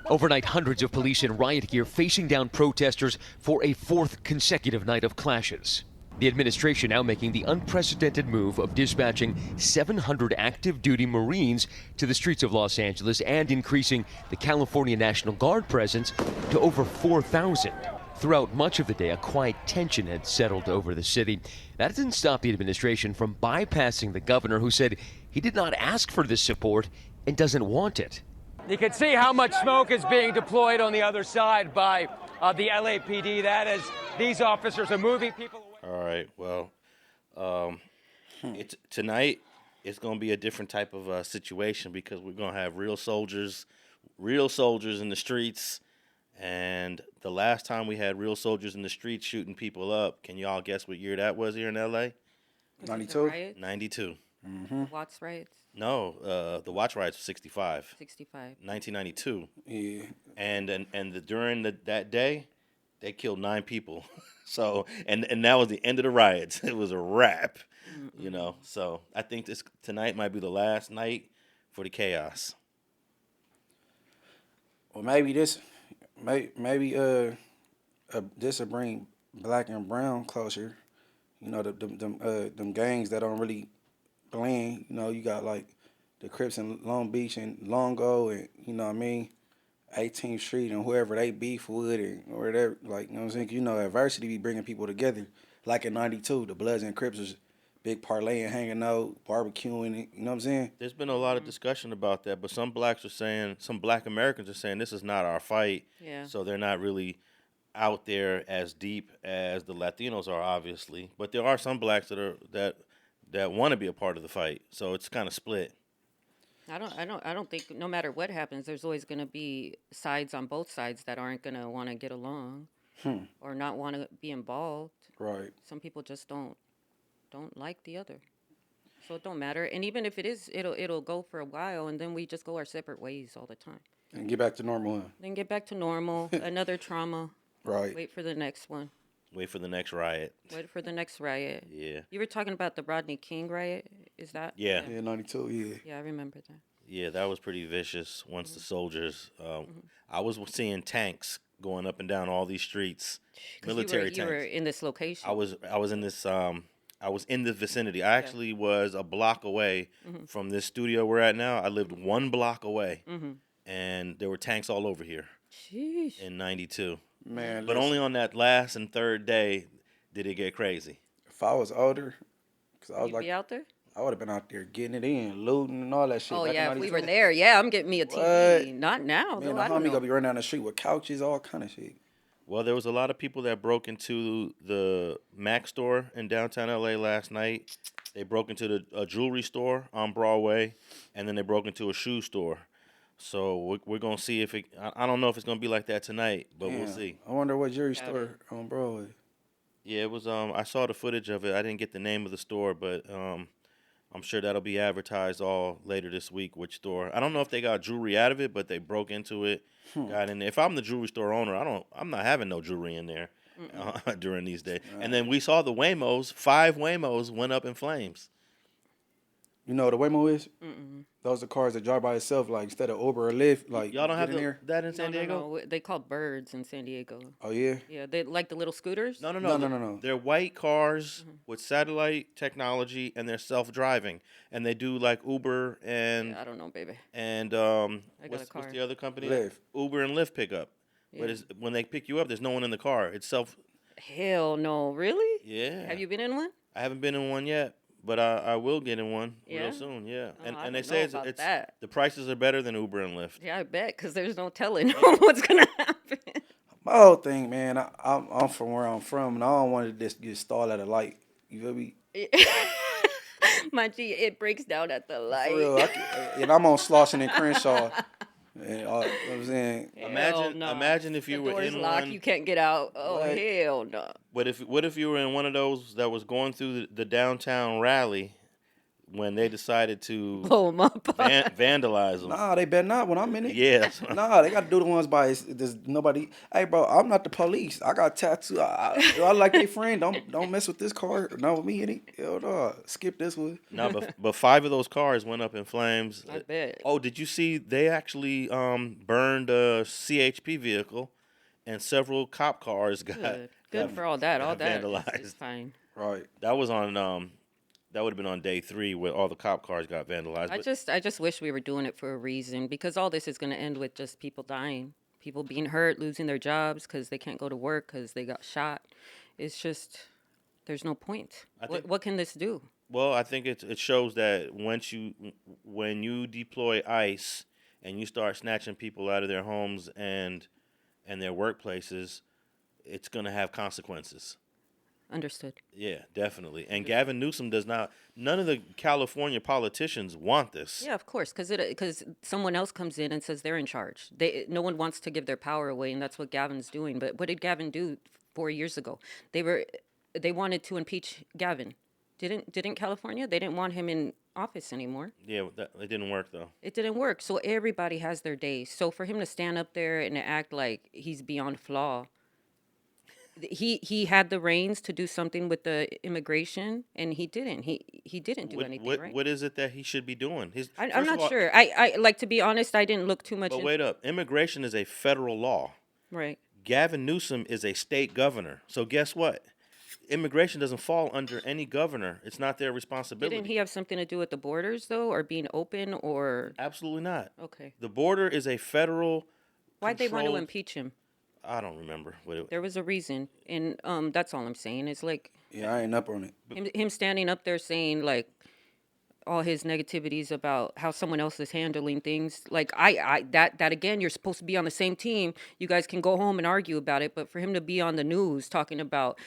Speaker 12: Overnight, hundreds of police in riot gear facing down protesters for a fourth consecutive night of clashes. The administration now making the unprecedented move of dispatching 700 active duty Marines to the streets of Los Angeles and increasing the California National Guard presence to over 4,000. Throughout much of the day, a quiet tension had settled over the city. That didn't stop the administration from bypassing the governor, who said he did not ask for this support and doesn't want it. You can see how much smoke is being deployed on the other side by the LAPD. That is, these officers are moving people away.
Speaker 1: All right, well, tonight it's going to be a different type of situation, because we're going to have real soldiers in the streets. And the last time we had real soldiers in the streets shooting people up, can y'all guess what year that was here in L.A.?
Speaker 3: 92?
Speaker 1: 92.
Speaker 2: Mm-hmm. Watts riots?
Speaker 1: No, the Watts riots were 65. 1992.
Speaker 3: Yeah.
Speaker 1: And during that day, they killed 9 people. So, and that was the end of the riots. It was a wrap, you know. So I think tonight might be the last night for the chaos.
Speaker 3: Well, maybe this will bring black and brown closer. You know, them gangs that don't really blend. You know, you got like the Crips in Long Beach and Longo and, you know what I mean, 18th Street and whoever they beef with and or whatever, like, you know what I'm saying? You know, adversity be bringing people together. Like in 92, the Bloods and Crips was big parlaying, hanging out, barbecuing, you know what I'm saying?
Speaker 1: There's been a lot of discussion about that, but some black Americans are saying this is not our fight.
Speaker 2: Yeah.
Speaker 1: So they're not really out there as deep as the Latinos are, obviously. But there are some blacks that want to be a part of the fight. So it's kind of split.
Speaker 2: I don't think no matter what happens, there's always going to be sides on both sides that aren't going to want to get along or not want to be involved.
Speaker 3: Right.
Speaker 2: Some people just don't like the other. So it don't matter. And even if it is, it'll go for a while, and then we just go our separate ways all the time.
Speaker 3: And get back to normal, huh?
Speaker 2: Then get back to normal. Another trauma.
Speaker 3: Right.
Speaker 2: Wait for the next one.
Speaker 1: Wait for the next riot.
Speaker 2: Wait for the next riot.
Speaker 1: Yeah.
Speaker 2: You were talking about the Rodney King riot. Is that?
Speaker 1: Yeah.
Speaker 3: Yeah, 92, yeah.
Speaker 2: Yeah, I remember that.
Speaker 1: Yeah, that was pretty vicious. Once the soldiers, I was seeing tanks going up and down all these streets, military tanks.
Speaker 2: You were in this location.
Speaker 1: I was in this. I was in the vicinity. I actually was a block away from this studio we're at now. I lived 1 block away, and there were tanks all over here.
Speaker 2: Sheesh.
Speaker 1: In '92.
Speaker 3: Man,
Speaker 1: but only on that last and third day did it get crazy.
Speaker 3: If I was older, because I was
Speaker 2: You'd
Speaker 3: like,
Speaker 2: be out there?
Speaker 3: I would have been out there getting it in, looting and all that shit.
Speaker 2: Oh,
Speaker 3: back in
Speaker 2: yeah, if we
Speaker 3: 92.
Speaker 2: were there. Yeah, I'm getting me a TV.
Speaker 3: What?
Speaker 2: Not now,
Speaker 3: Man,
Speaker 2: though.
Speaker 3: the
Speaker 2: I don't
Speaker 3: homie
Speaker 2: know.
Speaker 3: gonna be running down the street with couches, all kind of shit.
Speaker 1: Well, there was a lot of people that broke into the Mac store in downtown LA last night. They broke into a jewelry store on Broadway, and then they broke into a shoe store. So we're going to see if it... I don't know if it's going to be like that tonight, but we'll see.
Speaker 3: I wonder what jewelry store on Broadway.
Speaker 1: Yeah, it was... I saw the footage of it. I didn't get the name of the store, but I'm sure that'll be advertised all later this week, which store. I don't know if they got jewelry out of it, but they broke into it, got in there. If I'm the jewelry store owner, I'm not having no jewelry in there during these days. And then we saw the Waymos. 5 Waymos went up in flames.
Speaker 3: You know what a Waymo is? Those are cars that drive by itself, like instead of Uber or Lyft. Like
Speaker 1: y'all don't have
Speaker 3: there.
Speaker 1: that in San Diego?
Speaker 2: No, they call birds in San Diego.
Speaker 3: Oh yeah.
Speaker 2: Yeah, they like the little scooters.
Speaker 3: No.
Speaker 1: They're white cars with satellite technology, and they're self-driving, and they do like Uber and
Speaker 2: Yeah, I don't know, baby.
Speaker 1: and what's the other company?
Speaker 3: Lyft.
Speaker 1: Uber and Lyft pickup.
Speaker 2: Yeah.
Speaker 1: But when they pick you up, there's no one in the car. It's self.
Speaker 2: Hell no, really?
Speaker 1: Yeah.
Speaker 2: Have you been in one?
Speaker 1: I haven't been in one yet, but I will get in one
Speaker 2: Yeah?
Speaker 1: real soon. Yeah,
Speaker 2: Oh, I
Speaker 1: and they
Speaker 2: don't
Speaker 1: say
Speaker 2: know about
Speaker 1: it's
Speaker 2: that.
Speaker 1: the prices are better than Uber and Lyft.
Speaker 2: Yeah, I bet, because there's no telling what's gonna happen.
Speaker 3: My whole thing, man. I'm from where I'm from, and I don't want to just get stalled at a light. You feel me?
Speaker 2: Munchie, it breaks down at the light.
Speaker 3: For real, and I'm on Slauson and Crenshaw. And, you know what I'm saying?
Speaker 1: Imagine if you
Speaker 2: the
Speaker 1: were
Speaker 2: door's
Speaker 1: in
Speaker 2: locked,
Speaker 1: one.
Speaker 2: you can't get out. Oh,
Speaker 3: What?
Speaker 2: hell no.
Speaker 1: What if you were in one of those that was going through the downtown rally when they decided to
Speaker 2: blow them up,
Speaker 1: vandalize them?
Speaker 3: Nah, they better not when I'm in it.
Speaker 1: Yeah.
Speaker 3: Nah, they got to do the ones by there's nobody. Hey, bro, I'm not the police. I got tattoo. I like their friend. Don't mess with this car. Not with me in it. Hell no. Skip this one.
Speaker 1: No, but 5 of those cars went up in flames.
Speaker 2: I bet.
Speaker 1: Oh, did you see they actually burned a CHP vehicle, and several cop cars got
Speaker 2: Good for all that. All that
Speaker 1: vandalized.
Speaker 2: is fine.
Speaker 3: Right.
Speaker 1: That was on that would have been on day 3 where all the cop cars got vandalized.
Speaker 2: I just wish we were doing it for a reason, because all this is going to end with just people dying, people being hurt, losing their jobs because they can't go to work because they got shot. It's just, there's no point. What can this do?
Speaker 1: Well, I think it shows that when you deploy ICE and you start snatching people out of their homes and their workplaces, it's going to have consequences.
Speaker 2: Understood.
Speaker 1: Yeah, definitely. And Gavin Newsom does not. None of the California politicians want this.
Speaker 2: Yeah, of course, because someone else comes in and says they're in charge. No one wants to give their power away, and that's what Gavin's doing. But what did Gavin do 4 years ago? They wanted to impeach Gavin. Didn't California? They didn't want him in office anymore.
Speaker 1: Yeah, it didn't work though.
Speaker 2: It didn't work. So everybody has their days. So for him to stand up there and act like he's beyond flaw. He had the reins to do something with the immigration, and he didn't. He didn't do anything right.
Speaker 1: What is it that he should be doing?
Speaker 2: I'm not sure. I like, to be honest, I didn't look too much.
Speaker 1: But wait up, immigration is a federal law.
Speaker 2: Right.
Speaker 1: Gavin Newsom is a state governor. So guess what? immigration doesn't fall under any governor. It's not their responsibility.
Speaker 2: Didn't he have something to do with the borders, though, or being open, or?
Speaker 1: Absolutely not.
Speaker 2: Okay.
Speaker 1: The border is a federal.
Speaker 2: Why'd they want to impeach him?
Speaker 1: I don't remember.
Speaker 2: There was a reason, and that's all I'm saying. It's like,
Speaker 3: Yeah, I ain't up on it.
Speaker 2: him standing up there saying like all his negativities about how someone else is handling things. Like that again, you're supposed to be on the same team. You guys can go home and argue about it, but for him to be on the news talking about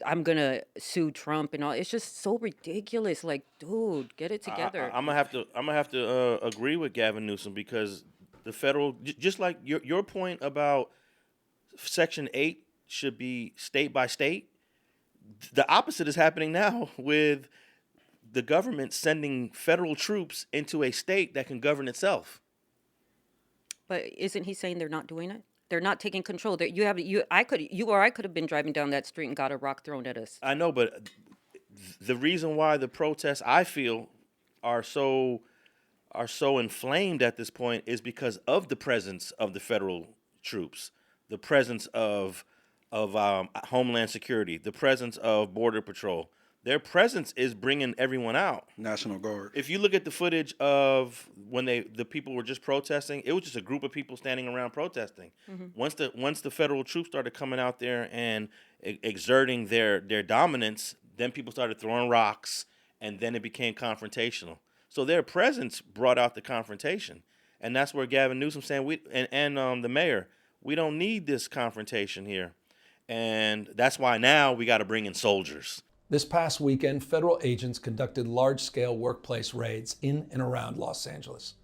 Speaker 2: I'm gonna sue Trump and all, it's just so ridiculous. Like, dude, get it together.
Speaker 1: I'm gonna have to agree with Gavin Newsom, because the federal, just like your point about Section 8 should be state by state. The opposite is happening now with the government sending federal troops into a state that can govern itself.
Speaker 2: But isn't he saying they're not doing it? They're not taking control. I could have been driving down that street and got a rock thrown at us.
Speaker 1: I know, but the reason why the protests, I feel, are so inflamed at this point is because of the presence of the federal troops, the presence of Homeland Security, the presence of Border Patrol. Their presence is bringing everyone out.
Speaker 3: National Guard.
Speaker 1: If you look at the footage of when the people were just protesting, it was just a group of people standing around protesting. Mm-hmm. Once the federal troops started coming out there and exerting their dominance, then people started throwing rocks, and then it became confrontational. So their presence brought out the confrontation, and that's where Gavin Newsom saying the mayor, we don't need this confrontation here, and that's why now we got to bring in soldiers.
Speaker 13: This past weekend, federal agents conducted large-scale workplace raids in and around Los Angeles.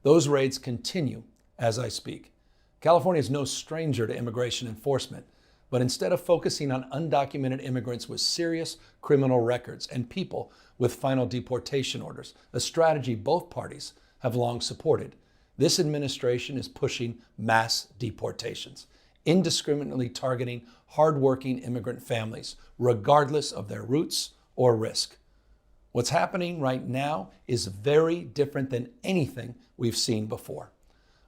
Speaker 13: Those raids continue as I speak. California is no stranger to immigration enforcement, but instead of focusing on undocumented immigrants with serious criminal records and people with final deportation orders, a strategy both parties have long supported, this administration is pushing mass deportations, indiscriminately targeting hardworking immigrant families, regardless of their roots or risk. What's happening right now is very different than anything we've seen before.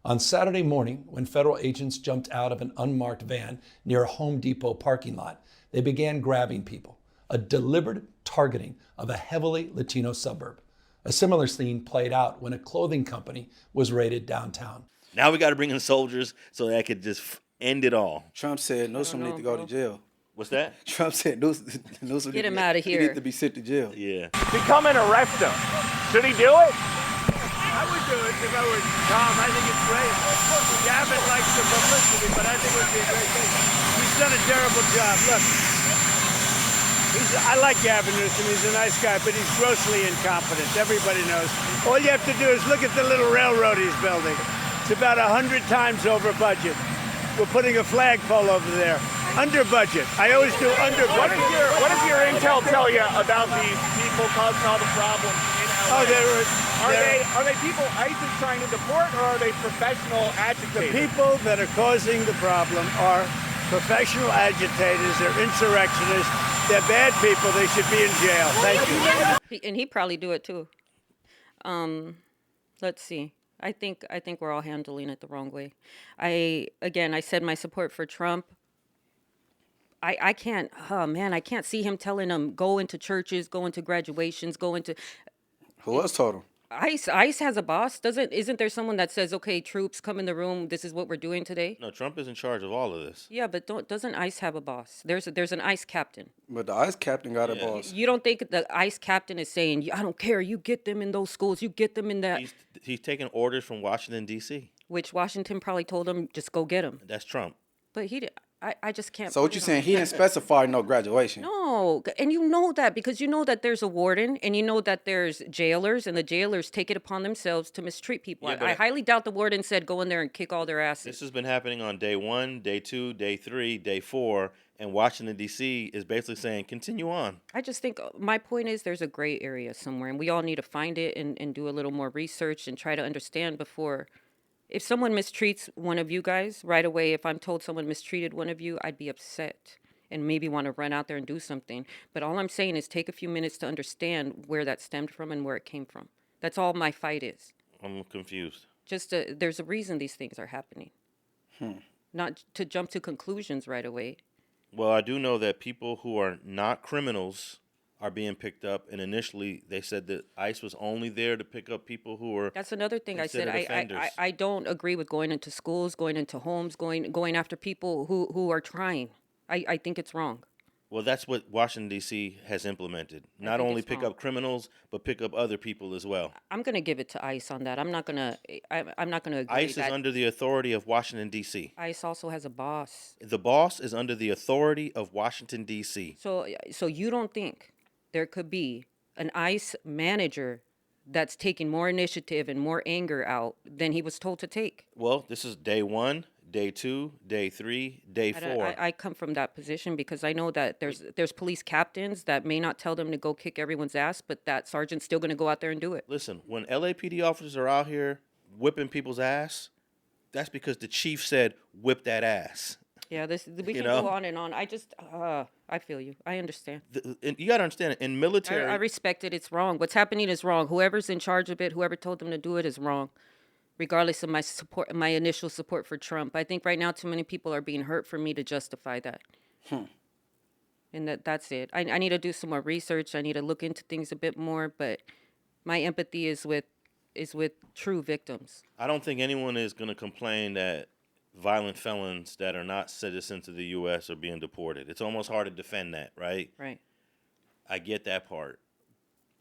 Speaker 13: On Saturday morning, when federal agents jumped out of an unmarked van near a Home Depot parking lot, they began grabbing people, a deliberate targeting of a heavily Latino suburb. A similar scene played out when a clothing company was raided downtown.
Speaker 1: Now we got to bring in soldiers so that I could just end it all.
Speaker 3: Trump said Newsom need to go to jail.
Speaker 1: What's that?
Speaker 3: Trump said Newsom
Speaker 2: get him out of here.
Speaker 3: He need to be sent to jail.
Speaker 1: Yeah.
Speaker 14: To come and arrest him. Should he do it? I would do it if I were Tom. I think it's great. Gavin likes the publicity, but I think it would be a great thing. He's done a terrible job. Look, I like Gavin Newsom. He's a nice guy, but he's grossly incompetent. Everybody knows. All you have to do is look at the little railroad he's building. It's about 100 times over budget. We're putting a flagpole over there. Under budget. I always do under budget. What does your intel tell you about these people causing all the problems in LA? Are they people ICE is trying to deport, or are they professional agitators?
Speaker 9: The people that are causing the problem are professional agitators. They're insurrectionists. They're bad people. They should be in jail. Thank you.
Speaker 2: And he'd probably do it too. Let's see. I think we're all handling it the wrong way. I said my support for Trump. I can't see him telling them go into churches, go into graduations, go into.
Speaker 3: Who else told him?
Speaker 2: ICE has a boss. Isn't there someone that says, okay, troops, come in the room, this is what we're doing today?
Speaker 1: No, Trump is in charge of all of this.
Speaker 2: Yeah, but doesn't ICE have a boss? There's an ICE captain.
Speaker 3: But the ICE captain got a boss.
Speaker 2: You don't think the ICE captain is saying, I don't care, you get them in those schools, you get them in that.
Speaker 1: He's taking orders from Washington, D.C.
Speaker 2: Which Washington probably told him, just go get them.
Speaker 1: That's Trump.
Speaker 2: But he did. I just can't.
Speaker 3: So what you saying? He didn't specify no graduation.
Speaker 2: No, and you know that because you know that there's a warden and you know that there's jailers and the jailers take it upon themselves to mistreat people.
Speaker 1: Yeah,
Speaker 2: I highly doubt the warden said go in there and kick all their asses.
Speaker 1: This has been happening on day 1, day 2, day 3, day 4, and Washington, D.C. is basically saying continue on.
Speaker 2: I just think my point is there's a gray area somewhere and we all need to find it and do a little more research and try to understand before. If someone mistreats one of you guys right away, if I'm told someone mistreated one of you, I'd be upset and maybe want to run out there and do something. But all I'm saying is take a few minutes to understand where that stemmed from and where it came from. That's all my fight is.
Speaker 1: I'm confused.
Speaker 2: Just there's a reason these things are happening. Not to jump to conclusions right away.
Speaker 1: Well, I do know that people who are not criminals are being picked up, and initially they said that ICE was only there to pick up people who were.
Speaker 2: That's another thing I said.
Speaker 1: considered offenders.
Speaker 2: I don't agree with going into schools, going into homes, going after people who are trying. I think it's wrong.
Speaker 1: Well, that's what Washington, D.C. has implemented. Not
Speaker 2: think
Speaker 1: only
Speaker 2: it's
Speaker 1: pick
Speaker 2: wrong.
Speaker 1: up criminals, but pick up other people as well.
Speaker 2: I'm gonna give it to ICE on that. I'm not gonna agree.
Speaker 1: ICE is
Speaker 2: that
Speaker 1: under the authority of Washington, D.C.
Speaker 2: ICE also has a boss.
Speaker 1: The boss is under the authority of Washington, D.C.
Speaker 2: So you don't think there could be an ICE manager that's taking more initiative and more anger out than he was told to take?
Speaker 1: Well, this is day 1, day 2, day 3, day 4.
Speaker 2: I come from that position because I know that there's police captains that may not tell them to go kick everyone's ass, but that sergeant's still going to go out there and do it.
Speaker 1: Listen, when LAPD officers are out here whipping people's ass, that's because the chief said, whip that ass.
Speaker 2: Yeah, we can go on and on. I just, I feel you. I understand.
Speaker 1: And you got to understand, in military...
Speaker 2: I respect it. It's wrong. What's happening is wrong. Whoever's in charge of it, whoever told them to do it is wrong, regardless of my initial support for Trump. I think right now too many people are being hurt for me to justify that. And that's it. I need to do some more research. I need to look into things a bit more, but my empathy is with true victims.
Speaker 1: I don't think anyone is going to complain that violent felons that are not citizens of the U.S. are being deported. It's almost hard to defend that, right?
Speaker 2: Right.
Speaker 1: I get that part.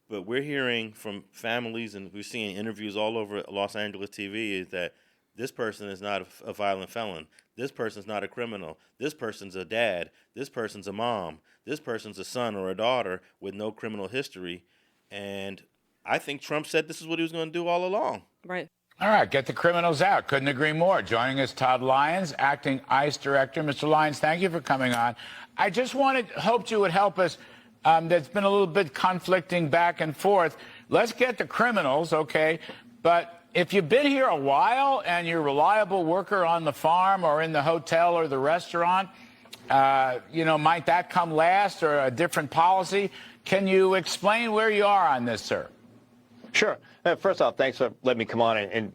Speaker 1: But we're hearing from families, and we're seeing interviews all over Los Angeles TV, is that this person is not a violent felon. This person's not a criminal. This person's a dad. This person's a mom. This person's a son or a daughter with no criminal history. And I think Trump said this is what he was going to do all along.
Speaker 2: Right.
Speaker 15: All right, get the criminals out. Couldn't agree more. Joining us, Todd Lyons, acting ICE director. Mr. Lyons, thank you for coming on. I just hoped you would help us. There's been a little bit conflicting back and forth. Let's get the criminals, okay? But if you've been here a while and you're a reliable worker on the farm or in the hotel or the restaurant, might that come last or a different policy? Can you explain where you are on this, sir?
Speaker 16: Sure. First off, thanks for letting me come on and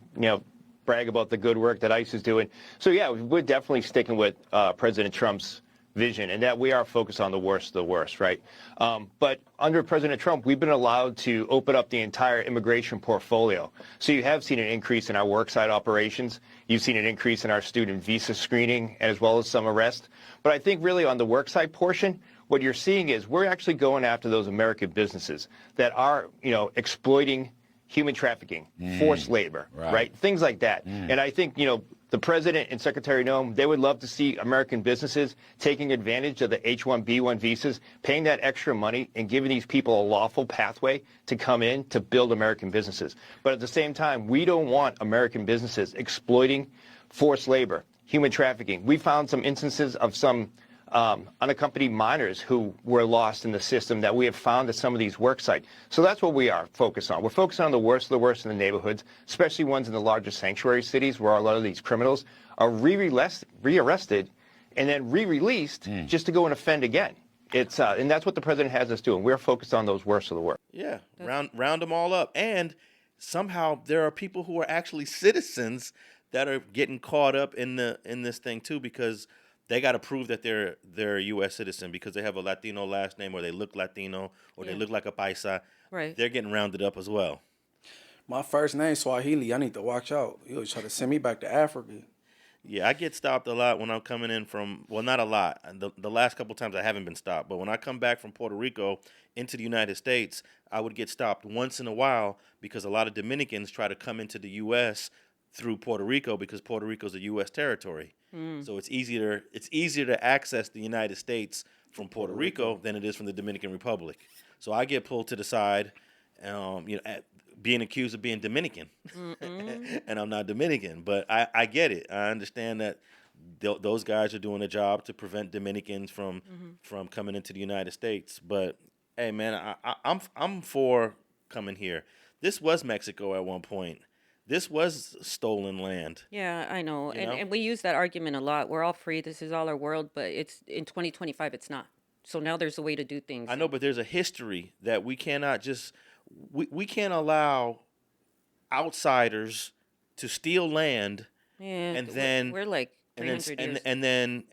Speaker 16: brag about the good work that ICE is doing. So, yeah, we're definitely sticking with President Trump's vision, and that we are focused on the worst of the worst, right? But under President Trump, we've been allowed to open up the entire immigration portfolio. So you have seen an increase in our worksite operations. You've seen an increase in our student visa screening, as well as some arrests. But I think really on the worksite portion, what you're seeing is we're actually going after those American businesses that are, exploiting human trafficking, forced labor, right? Things like that. And I think, the president and Secretary Noem, they would love to see American businesses taking advantage of the H-1B1 visas, paying that extra money and giving these people a lawful pathway to come in to build American businesses. But at the same time, we don't want American businesses exploiting forced labor, human trafficking. We found some instances of some unaccompanied minors who were lost in the system that we have found at some of these work sites. So that's what we are focused on. We're focused on the worst of the worst in the neighborhoods, especially ones in the larger sanctuary cities where a lot of these criminals are rearrested and then re-released just to go and offend again. It's and that's what the president has us doing. We're focused on those worst of the worst.
Speaker 1: Yeah, round them all up. And somehow there are people who are actually citizens that are getting caught up in this thing too, because they got to prove that they're a U.S. citizen because they have a Latino last name or they look Latino or they look like a paisa.
Speaker 2: Right.
Speaker 1: They're getting rounded up as well.
Speaker 3: My first name Swahili. I need to watch out. He'll try to send me back to Africa.
Speaker 1: Yeah, I get stopped a lot when I'm coming in from, well, not a lot. The last couple times I haven't been stopped. But when I come back from Puerto Rico into the United States, I would get stopped once in a while because a lot of Dominicans try to come into the U.S. through Puerto Rico because Puerto Rico is a U.S. territory. So it's easier to access the United States from Puerto Rico than it is from the Dominican Republic. So I get pulled to the side, being accused of being Dominican, and I'm not Dominican. But I get it. I understand that those guys are doing a job to prevent Dominicans from coming into the United States. But hey, man, I'm for coming here. This was Mexico at one point. This was stolen land.
Speaker 2: Yeah, I know.
Speaker 1: You know?
Speaker 2: And we use that argument a lot. We're all free. This is all our world. But it's in 2025, it's not. So now there's a way to do things.
Speaker 1: I know, but there's a history that we cannot just we can't allow outsiders to steal land
Speaker 2: Yeah,
Speaker 1: and then
Speaker 2: we're like 300 years.
Speaker 1: and then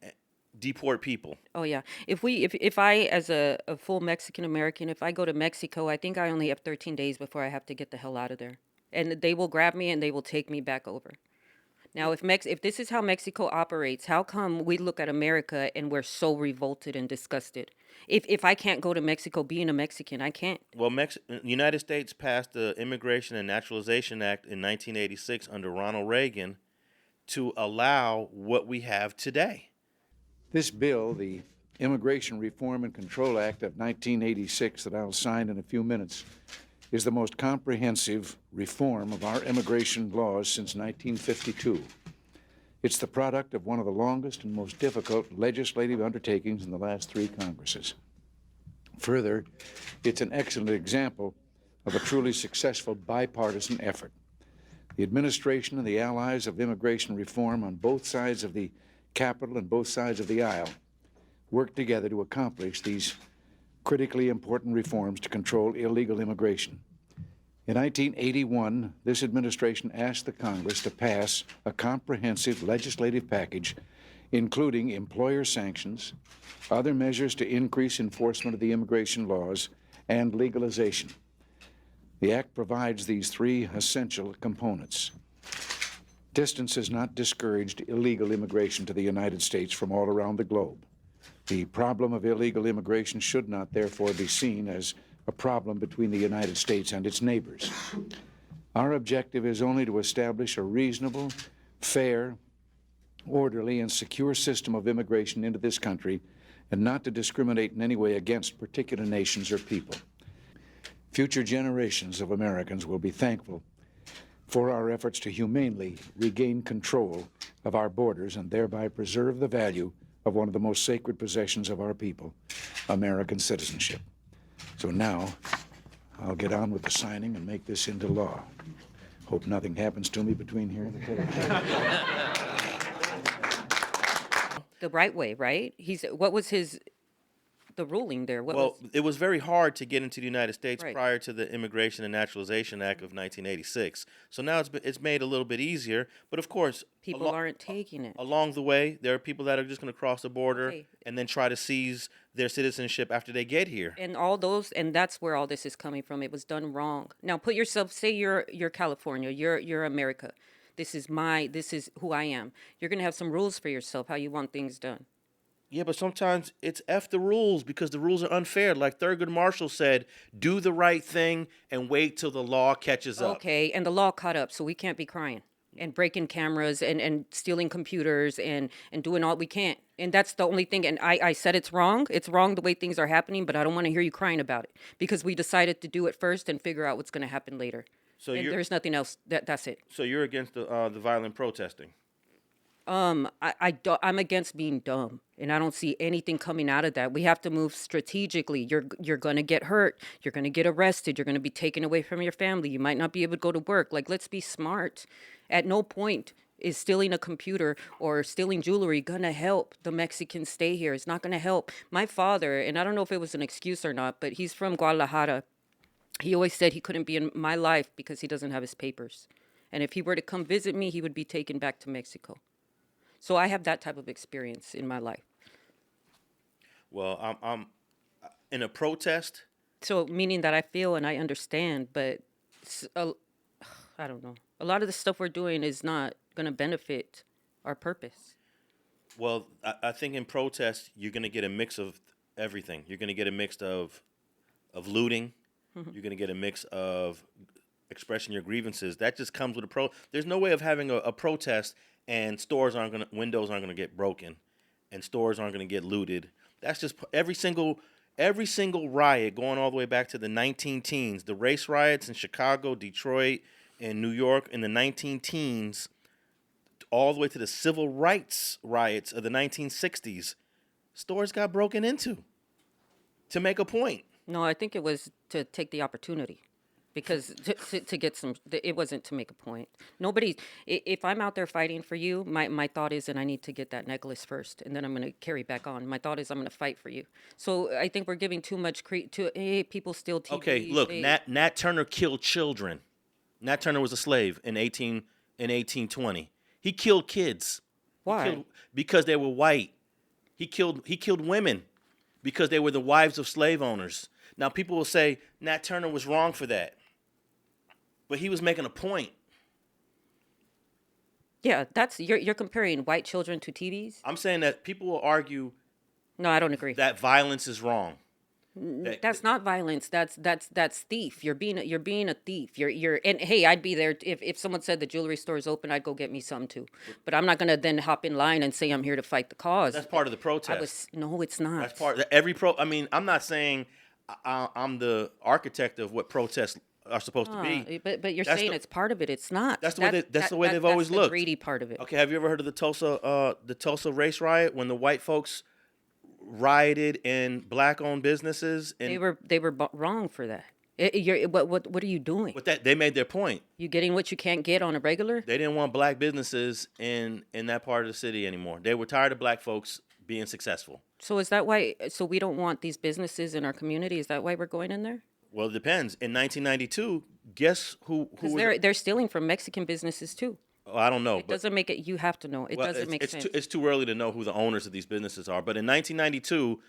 Speaker 1: deport people.
Speaker 2: Oh yeah. If I as a full Mexican American, if I go to Mexico, I think I only have 13 days before I have to get the hell out of there. And they will grab me and they will take me back over. Now, if this is how Mexico operates, how come we look at America and we're so revolted and disgusted? If I can't go to Mexico being a Mexican, I can't.
Speaker 1: Well, the United States passed the Immigration and Naturalization Act in 1986 under Ronald Reagan to allow what we have today.
Speaker 17: This bill, the Immigration Reform and Control Act of 1986 that I'll sign in a few minutes, is the most comprehensive reform of our immigration laws since 1952. It's the product of one of the longest and most difficult legislative undertakings in the last 3 Congresses. Further, it's an excellent example of a truly successful bipartisan effort. The administration and the allies of immigration reform on both sides of the Capitol and both sides of the aisle work together to accomplish these critically important reforms to control illegal immigration. In 1981, this administration asked the Congress to pass a comprehensive legislative package including employer sanctions, other measures to increase enforcement of the immigration laws, and legalization. The Act provides these 3 essential components. Distance has not discouraged illegal immigration to the United States from all around the globe. The problem of illegal immigration should not, therefore, be seen as a problem between the United States and its neighbors. Our objective is only to establish a reasonable, fair, orderly, and secure system of immigration into this country, and not to discriminate in any way against particular nations or people. Future generations of Americans will be thankful for our efforts to humanely regain control of our borders and thereby preserve the value of one of the most sacred possessions of our people, American citizenship. So now, I'll get on with the signing and make this into law. Hope nothing happens to me between here and the table.
Speaker 2: The right way, right? What was the ruling there?
Speaker 1: It was very hard to get into the United States
Speaker 2: Right.
Speaker 1: prior to the Immigration and Naturalization Act of 1986. So now it's made a little bit easier. But of course,
Speaker 2: People aren't taking it.
Speaker 1: along the way, there are people that are just going to cross the border
Speaker 2: Okay.
Speaker 1: and then try to seize their citizenship after they get here.
Speaker 2: And that's where all this is coming from. It was done wrong. Now put yourself, say you're California, you're America. This is who I am. You're gonna have some rules for yourself, how you want things done.
Speaker 1: Yeah, but sometimes it's F the rules because the rules are unfair. Like Thurgood Marshall said, do the right thing and wait till the law catches up.
Speaker 2: Okay, and the law caught up, so we can't be crying and breaking cameras and stealing computers and doing all we can't. And that's the only thing. And I said it's wrong. It's wrong the way things are happening, but I don't want to hear you crying about it because we decided to do it first and figure out what's going to happen later.
Speaker 1: So
Speaker 2: and there's nothing else. That's it.
Speaker 1: So you're against the violent protesting?
Speaker 2: I'm against being dumb, and I don't see anything coming out of that. We have to move strategically. You're gonna get hurt. You're gonna get arrested. You're gonna be taken away from your family. You might not be able to go to work. Like, let's be smart. At no point is stealing a computer or stealing jewelry gonna help the Mexicans stay here. It's not gonna help. My father, and I don't know if it was an excuse or not, but he's from Guadalajara. He always said he couldn't be in my life because he doesn't have his papers. And if he were to come visit me, he would be taken back to Mexico. So I have that type of experience in my life.
Speaker 1: Well, I'm in a protest.
Speaker 2: So meaning that I feel and I understand, but I don't know. A lot of the stuff we're doing is not going to benefit our purpose.
Speaker 1: Well, I think in protest, you're going to get a mix of everything. You're going to get a mix of looting. Mm-hmm. You're going to get a mix of expressing your grievances. That just comes with There's no way of having a protest and windows aren't going to get broken and stores aren't going to get looted. That's just every single riot going all the way back to the 19-teens, the race riots in Chicago, Detroit, and New York in the 19-teens, all the way to the civil rights riots of the 1960s. Stores got broken into to make a point.
Speaker 2: No, I think it was to take the opportunity. Because to get some, it wasn't to make a point. If I'm out there fighting for you, my thought is, and I need to get that necklace first, and then I'm going to carry back on. My thought is I'm going to fight for you. So I think we're giving too much credit to, people steal TV.
Speaker 1: Okay, look, Nat Turner killed children. Nat Turner was a slave in 1820. He killed kids.
Speaker 2: Why?
Speaker 1: Because they were white. He killed women because they were the wives of slave owners. Now people will say Nat Turner was wrong for that, but he was making a point.
Speaker 2: Yeah, that's you're comparing white children to TVs.
Speaker 1: I'm saying that people will argue.
Speaker 2: No, I don't agree.
Speaker 1: That violence is wrong.
Speaker 2: That's not violence. That's thief. You're being a thief. And hey, I'd be there if someone said the jewelry store is open. I'd go get me some too. But I'm not gonna then hop in line and say I'm here to fight the cause.
Speaker 1: That's part of the protest.
Speaker 2: No, it's not.
Speaker 1: That's part. I mean, I'm not saying I'm the architect of what protests are supposed to be.
Speaker 2: But you're saying it's part of it. It's not.
Speaker 1: That's the way they've always looked.
Speaker 2: The greedy part of it.
Speaker 1: Okay, have you ever heard of the Tulsa race riot when the white folks rioted in black-owned businesses? And
Speaker 2: they were wrong for that. What are you doing?
Speaker 1: With that, they made their point.
Speaker 2: You getting what you can't get on a regular?
Speaker 1: They didn't want black businesses in that part of the city anymore. They were tired of black folks being successful.
Speaker 2: So is that why? So we don't want these businesses in our community? Is that why we're going in there?
Speaker 1: Well, it depends. In 1992, guess who? Because
Speaker 2: they're stealing from Mexican businesses too.
Speaker 1: Oh, I don't know.
Speaker 2: It doesn't make it. You have to know. It doesn't make sense.
Speaker 1: It's too early to know who the owners of these businesses are. But in 1992,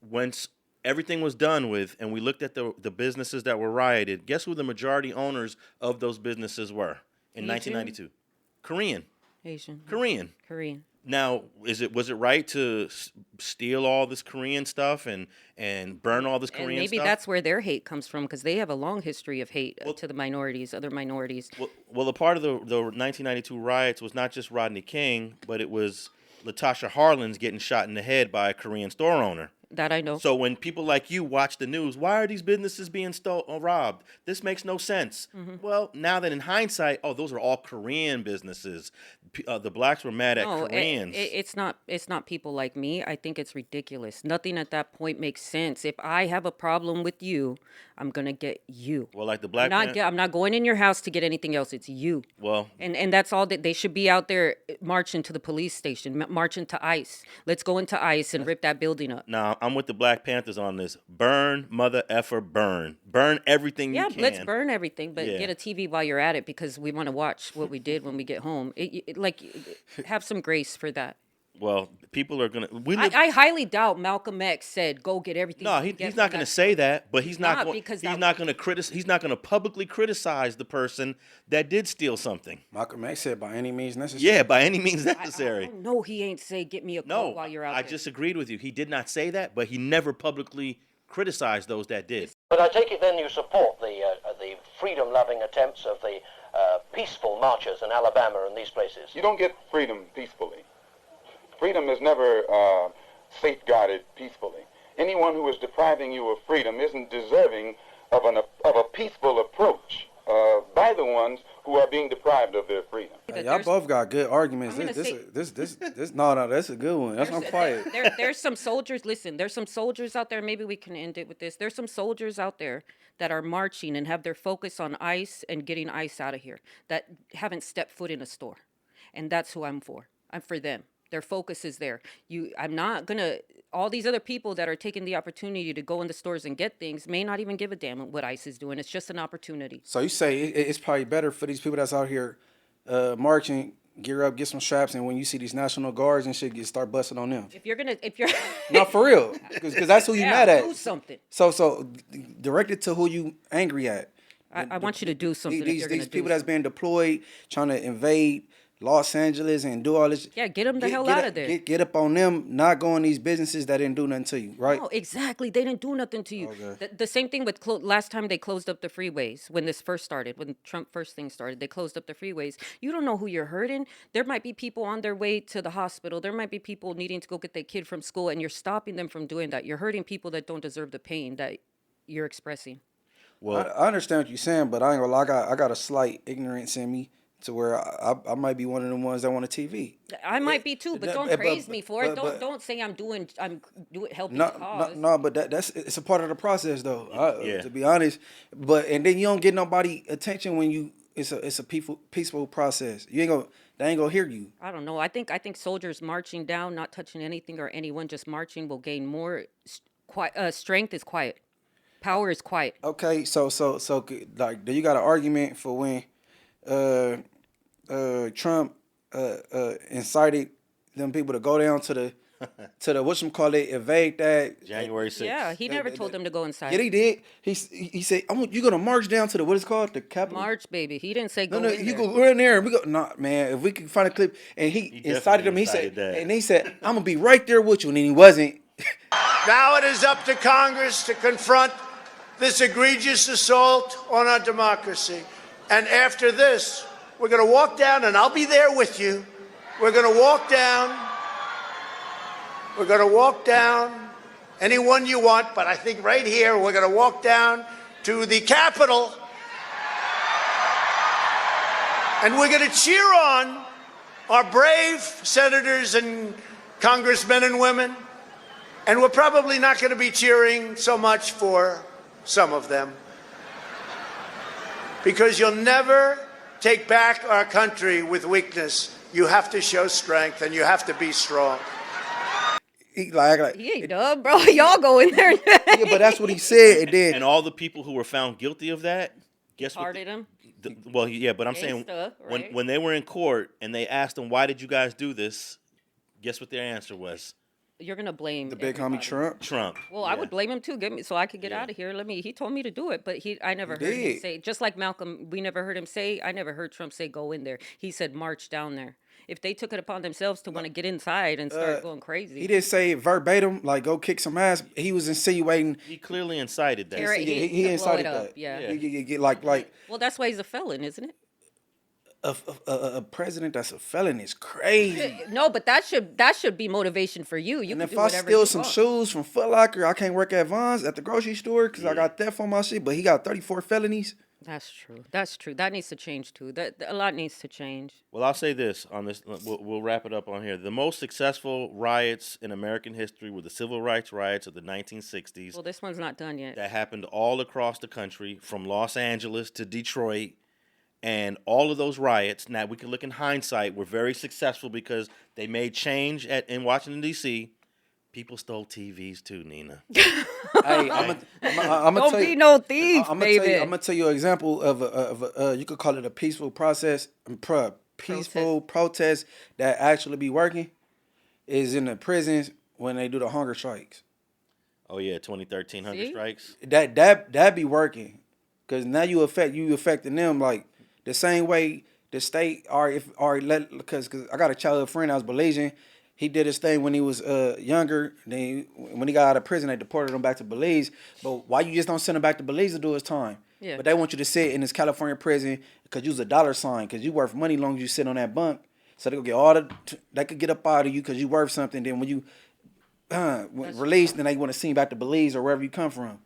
Speaker 1: once everything was done with, and we looked at the businesses that were rioted, guess who the majority owners of those businesses were in 1992? Korean.
Speaker 2: Asian.
Speaker 1: Korean. Now, was it right to steal all this Korean stuff and burn all this Korean stuff?
Speaker 2: Maybe that's where their hate comes from, because they have a long history of hate to the minorities, other minorities.
Speaker 1: Well, a part of the 1992 riots was not just Rodney King, but it was Latasha Harlins getting shot in the head by a Korean store owner.
Speaker 2: That I know.
Speaker 1: So when people like you watch the news, why are these businesses being robbed? This makes no sense. Mm-hmm. Well, now that in hindsight, those are all Korean businesses. The blacks were mad at Koreans.
Speaker 2: It's not people like me. I think it's ridiculous. Nothing at that point makes sense. If I have a problem with you, I'm gonna get you.
Speaker 1: Well, like the black
Speaker 2: I'm not going in your house to get anything else. It's you.
Speaker 1: Well,
Speaker 2: and that's all that they should be out there marching to the police station, marching to ICE. Let's go into ICE and rip that building up.
Speaker 1: Now, I'm with the Black Panthers on this. Burn, mother effer, burn. Burn everything you can.
Speaker 2: Yeah, let's burn everything, but get a TV while you're at it, because we want to watch what we did when we get home. Have some grace for that.
Speaker 1: Well, people are gonna.
Speaker 2: I highly doubt Malcolm X said, "Go get everything."
Speaker 1: No, he's not going to say that, but he's not going to publicly criticize the person that did steal something.
Speaker 3: Malcolm X said, "By any means necessary."
Speaker 1: Yeah, by any means necessary.
Speaker 2: No, he ain't say, "Get me a coat while you're out."
Speaker 1: I just agreed with you. He did not say that, but he never publicly criticized those that did.
Speaker 18: But I take it then you support the freedom-loving attempts of the peaceful marchers in Alabama and these places.
Speaker 19: You don't get freedom peacefully. Freedom is never safeguarded peacefully. Anyone who is depriving you of freedom isn't deserving of a peaceful approach by the ones who are being deprived of their freedom.
Speaker 3: Y'all both got good arguments. No, that's a good one. That's why I'm quiet.
Speaker 2: There's some soldiers. Listen, there's some soldiers out there. Maybe we can end it with this. There's some soldiers out there that are marching and have their focus on ICE and getting ICE out of here, that haven't stepped foot in a store, and that's who I'm for. I'm for them. Their focus is there. I'm not gonna. All these other people that are taking the opportunity to go in the stores and get things may not even give a damn what ICE is doing. It's just an opportunity.
Speaker 3: So you say it's probably better for these people that's out here marching, gear up, get some straps, and when you see these National Guards and shit, start busting on them.
Speaker 2: If you're
Speaker 3: no, for real, because that's who you mad at.
Speaker 2: Do something.
Speaker 3: So direct it to who you angry at.
Speaker 2: I want you to do something.
Speaker 3: These people that's been deployed, trying to invade Los Angeles and do all this.
Speaker 2: Yeah, get them the hell out of there.
Speaker 3: Get up on them, not going these businesses that didn't do nothing to you, right?
Speaker 2: No, exactly. They didn't do nothing to you. Okay. The same thing with last time they closed up the freeways when this first started, when Trump first thing started, they closed up the freeways. You don't know who you're hurting. There might be people on their way to the hospital. There might be people needing to go get their kid from school, and you're stopping them from doing that. You're hurting people that don't deserve the pain that you're expressing.
Speaker 3: Well, I understand what you're saying, but I ain't gonna lie, I got a slight ignorance in me to where I might be one of the ones that want a TV.
Speaker 2: I might be too, but don't praise me for it. Don't say I'm helping the cause.
Speaker 3: No, but it's a part of the process though. To be honest, and then you don't get nobody attention when it's a peaceful process. They ain't gonna hear you.
Speaker 2: I don't know. I think soldiers marching down, not touching anything or anyone, just marching will gain more. Strength is quiet. Power is quiet.
Speaker 3: Okay, so like, do you got an argument for when Trump incited them people to go down to to the whatchamacallit, evade that.
Speaker 1: January 6th.
Speaker 2: Yeah, he never told them to go inside.
Speaker 3: Yeah, he did. He said, "You're gonna march down to the what is it called, the Capitol."
Speaker 2: March, baby. He didn't say go
Speaker 3: No,
Speaker 2: in
Speaker 3: you
Speaker 2: there.
Speaker 3: go in there and we go. Nah, man. If we can find a clip, and he incited him, he said, and he said, "I'm gonna be right there with you," and then he wasn't.
Speaker 14: Now it is up to Congress to confront this egregious assault on our democracy. And after this, we're going to walk down, and I'll be there with you. We're going to walk down. We're going to walk down anyone you want, but I think right here we're going to walk down to the Capitol, and we're going to cheer on our brave senators and congressmen and women, and we're probably not going to be cheering so much for some of them, because you'll never take back our country with weakness. You have to show strength, and you have to be strong.
Speaker 3: He
Speaker 2: ain't dumb, bro. Y'all go in there.
Speaker 3: Yeah, but that's what he said. And then
Speaker 1: and all the people who were found guilty of that, guess what?
Speaker 2: Hearted him.
Speaker 1: Well, yeah, but I'm saying
Speaker 2: Gangsta, right?
Speaker 1: when they were in court and they asked them, "Why did you guys do this?" Guess what their answer was?
Speaker 2: You're gonna blame
Speaker 3: the big homie Trump.
Speaker 1: Trump.
Speaker 2: Well, I would blame him too. Get me so I could get out of here. He told me to do it, but I never heard him
Speaker 3: did.
Speaker 2: say. Just like Malcolm, we never heard him say. I never heard Trump say go in there. He said march down there. If they took it upon themselves to want to get inside and start going crazy,
Speaker 3: He didn't say it verbatim, like go kick some ass. He was insinuating.
Speaker 1: He clearly incited that.
Speaker 3: He
Speaker 2: blow
Speaker 3: incited
Speaker 2: it up,
Speaker 3: that.
Speaker 2: yeah.
Speaker 3: Like
Speaker 2: well, that's why he's a felon, isn't it?
Speaker 3: a president that's a felon is crazy.
Speaker 2: No, but that should be motivation for you. You
Speaker 3: And
Speaker 2: can
Speaker 3: if
Speaker 2: do
Speaker 3: I
Speaker 2: whatever
Speaker 3: steal
Speaker 2: you
Speaker 3: some
Speaker 2: want.
Speaker 3: shoes from Foot Locker, I can't work at Vons at the grocery store because I got theft on my shit. But he got 34 felonies.
Speaker 2: That's true. That's true. That needs to change too. A lot needs to change.
Speaker 1: Well, I'll say this on this. We'll wrap it up on here. The most successful riots in American history were the civil rights riots of the 1960s.
Speaker 2: Well, this one's not done yet.
Speaker 1: That happened all across the country, from Los Angeles to Detroit. And all of those riots, now we can look in hindsight, were very successful because they made change in Washington, D.C. People stole TVs too, Nina.
Speaker 3: Hey, I'm
Speaker 2: Don't be no thief, baby.
Speaker 3: I'm gonna tell you an example of you could call it a peaceful process, peaceful protest that actually be working, is in the prisons when they do the hunger strikes.
Speaker 1: Oh yeah, 2013 hunger strikes.
Speaker 3: That be working, cause now you affecting them like the same way the state because I got a childhood friend that was Belizean. He did his thing when he was younger. Then when he got out of prison, they deported him back to Belize. But why you just don't send him back to Belize to do his time?
Speaker 2: Yeah.
Speaker 3: But they want you to sit in this California prison because you's a dollar sign, because you worth money long as you sit on that bunk. So they go get they could get up out of you because you worth something. Then when you released, then they want to send you back to Belize or wherever you come from.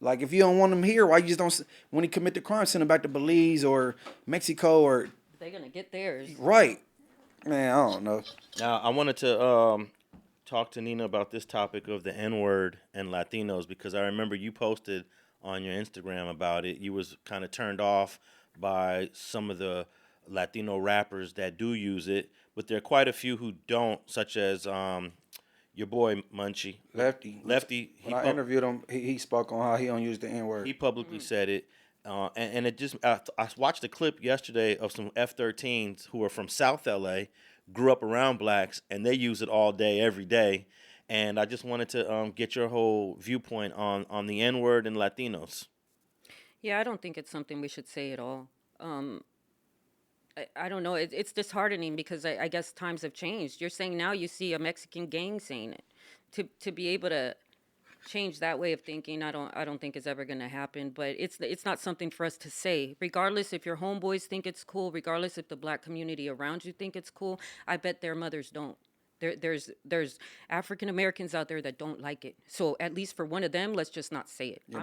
Speaker 3: Like, if you don't want him here, why you just don't, when he commit the crime, send him back to Belize or Mexico or...
Speaker 2: They're going to get theirs.
Speaker 3: Right. Man, I don't know.
Speaker 1: Now, I wanted to talk to Nina about this topic of the N-word and Latinos, because I remember you posted on your Instagram about it. You was kind of turned off by some of the Latino rappers that do use it, but there are quite a few who don't, such as... your boy Munchie. Lefty.
Speaker 3: When I interviewed him, he spoke on how he don't use the N-word.
Speaker 1: He publicly said it. And it just, I watched a clip yesterday of some F-13s who are from South LA, grew up around blacks, and they use it all day, every day. And I just wanted to get your whole viewpoint on the N-word and Latinos.
Speaker 2: Yeah, I don't think it's something we should say at all. I don't know. It's disheartening because I guess times have changed. You're saying now you see a Mexican gang saying it. To be able to change that way of thinking, I don't think is ever going to happen. But it's not something for us to say. Regardless if your homeboys think it's cool, regardless if the black community around you think it's cool, I bet their mothers don't. There's African Americans out there that don't like it. So at least for one of them, let's just not say it.
Speaker 3: Yeah,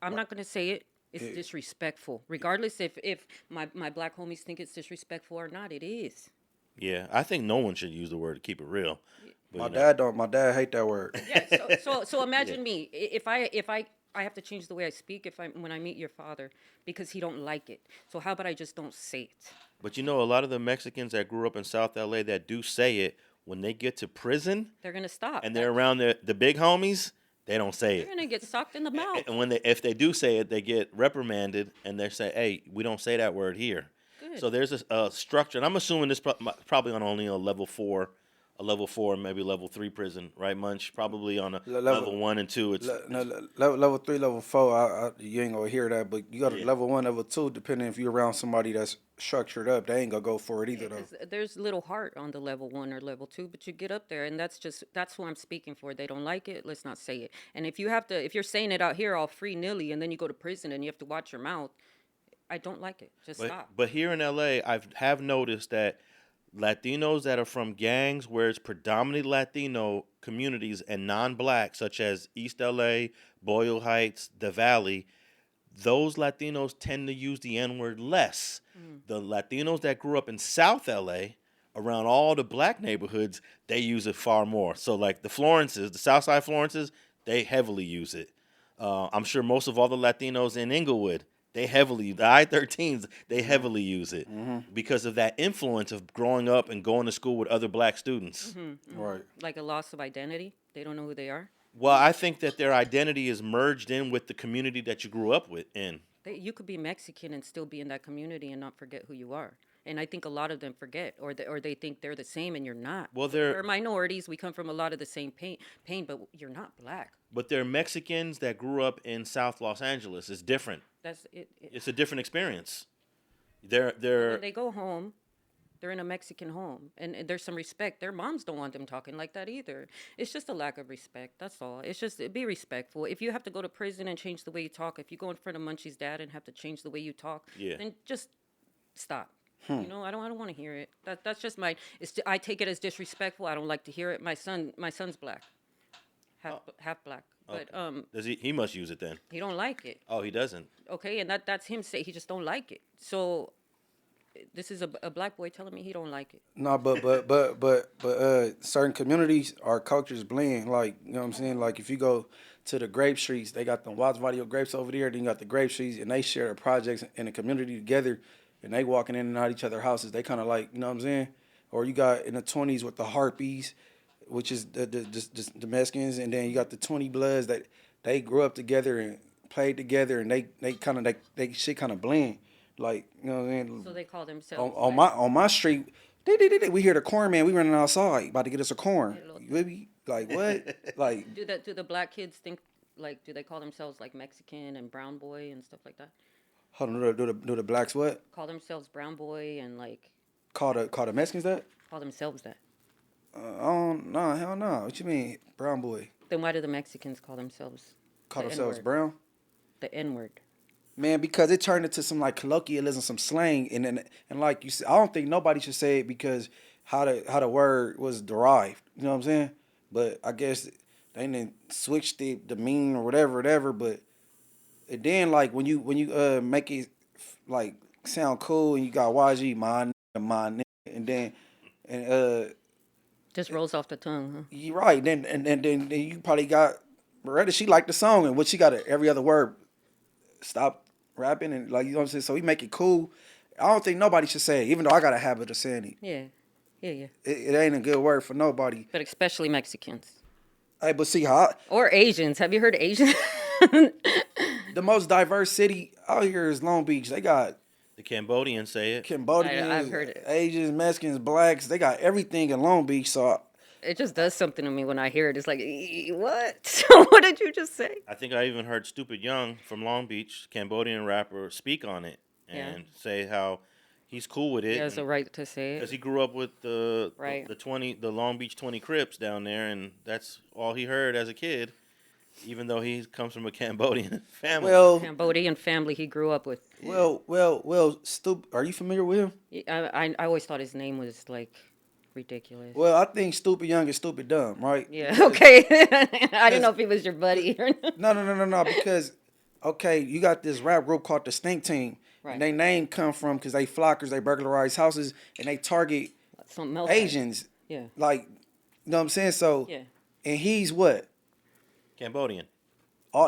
Speaker 2: I'm not going to say it. It's disrespectful. Regardless if my black homies think it's disrespectful or not, it is.
Speaker 1: Yeah, I think no one should use the word to keep it real. But,
Speaker 3: My dad hate that word.
Speaker 2: Yeah. So imagine me if I have to change the way I speak when I meet your father because he don't like it. So how about I just don't say it?
Speaker 1: But a lot of the Mexicans that grew up in South LA that do say it, when they get to prison,
Speaker 2: They're gonna stop.
Speaker 1: and they're around the big homies, they don't say
Speaker 2: They're
Speaker 1: it.
Speaker 2: gonna get socked in the mouth.
Speaker 1: And if they do say it, they get reprimanded, and they say, "Hey, we don't say that word here."
Speaker 2: Good.
Speaker 1: So there's a structure, and I'm assuming this probably on only a level 4 a level 4, maybe level 3 prison, right, Munch? Probably on a level 1 and 2.
Speaker 3: Level 3, level 4. You ain't gonna hear that, but you got a level 1, level 2. Depending if you're around somebody that's structured up, they ain't gonna go for it either, though.
Speaker 2: There's little heart on the level 1 or level 2, but you get up there, and that's who I'm speaking for. They don't like it. Let's not say it. And if you're saying it out here all free-nilly, and then you go to prison and you have to watch your mouth, I don't like it. Stop.
Speaker 1: But here in LA, I have noticed that Latinos that are from gangs where it's predominantly Latino communities and non-black, such as East LA, Boyle Heights, the Valley, those Latinos tend to use the N-word less. The Latinos that grew up in South LA, around all the black neighborhoods, they use it far more. So like the Florences, the Southside Florences, they heavily use it. I'm sure most of all the Latinos in Inglewood, the I-13s, they heavily use it because of that influence of growing up and going to school with other black students.
Speaker 3: Right.
Speaker 2: Like a loss of identity. They don't know who they are.
Speaker 1: Well, I think that their identity is merged in with the community that you grew up in.
Speaker 2: You could be Mexican and still be in that community and not forget who you are. And I think a lot of them forget, or they think they're the same, and you're not.
Speaker 1: Well,
Speaker 2: they're minorities. We come from a lot of the same pain, but you're not black.
Speaker 1: But they're Mexicans that grew up in South Los Angeles. It's different.
Speaker 2: That's it.
Speaker 1: It's a different experience.
Speaker 2: When they go home, they're in a Mexican home, and there's some respect. Their moms don't want them talking like that either. It's just a lack of respect. That's all. It's just be respectful. If you have to go to prison and change the way you talk, if you go in front of Munchie's dad and have to change the way you talk, then just stop. You know, I don't want to hear it. That's just I take it as disrespectful. I don't like to hear it. My son's black, half black. But
Speaker 1: does he must use it then?
Speaker 2: He don't like it.
Speaker 1: Oh, he doesn't.
Speaker 2: Okay, and that's him say he just don't like it. So this is a black boy telling me he don't like it.
Speaker 3: No, but certain communities, our cultures blend. Like, you know what I'm saying? Like if you go to the grape streets, they got the Watts Vadio grapes over there. Then you got the grape streets, and they share the projects in the community together. And they walking in and out each other's houses. They kind of like, you know what I'm saying? Or you got in the 20s with the Harpies, which is the Mexicans, and then you got the 20 Bloods that they grew up together and played together, and they shit kind of blend, like, you know what I'm saying?
Speaker 2: So they call themselves
Speaker 3: on my street. We hear the corn man. We running outside about to get us a corn. Like what? Like
Speaker 2: do the black kids think like do they call themselves like Mexican and brown boy and stuff like that?
Speaker 3: Hold on, do the blacks what?
Speaker 2: Call themselves brown boy and like.
Speaker 3: Call the Mexicans that?
Speaker 2: Call themselves that.
Speaker 3: No, hell no. What you mean, brown boy?
Speaker 2: Then why do the Mexicans call themselves?
Speaker 3: Brown? The
Speaker 2: N-word.
Speaker 3: Man, because it turned into some like colloquialism, some slang, and like you said, I don't think nobody should say it because how the word was derived. You know what I'm saying? But I guess they didn't switch the meaning or whatever. But and then like when you make it like sound cool and you got YG my and then
Speaker 2: just rolls off the tongue, huh?
Speaker 3: You're right. Then you probably got Beretta. She liked the song, and what she got every other word. Stop rapping and like you know what I'm saying. So we make it cool. I don't think nobody should say it, even though I got a habit of saying it.
Speaker 2: Yeah.
Speaker 3: It ain't a good word for nobody.
Speaker 2: But especially Mexicans.
Speaker 3: Hey, but see how
Speaker 2: or Asians. Have you heard Asian?
Speaker 3: The most diverse city out here is Long Beach. They got
Speaker 1: the Cambodians say it.
Speaker 3: Cambodians,
Speaker 2: I've heard it.
Speaker 3: Asians, Mexicans, blacks. They got everything in Long Beach. So
Speaker 2: it just does something to me when I hear it. It's like, what? What did you just say?
Speaker 1: I think I even heard Stupid Young from Long Beach, Cambodian rapper, speak on it and say how he's cool with it.
Speaker 2: He has a right to say it.
Speaker 1: Because he grew up with the Long Beach 20 Crips down there, and that's all he heard as a kid, even though he comes from a Cambodian family.
Speaker 2: Cambodian family he grew up with.
Speaker 3: Well, are you familiar with him?
Speaker 2: I always thought his name was like ridiculous.
Speaker 3: Well, I think Stupid Young is Stupid Dumb, right?
Speaker 2: Yeah, okay. I didn't know if he was your buddy or not.
Speaker 3: No, because, okay, you got this rap group called the Stinc Team. Right. And their name come from because they flockers, they burglarize houses, and they target Asians.
Speaker 2: Yeah.
Speaker 3: Like, you know what I'm saying? So, and he's what?
Speaker 1: Cambodian.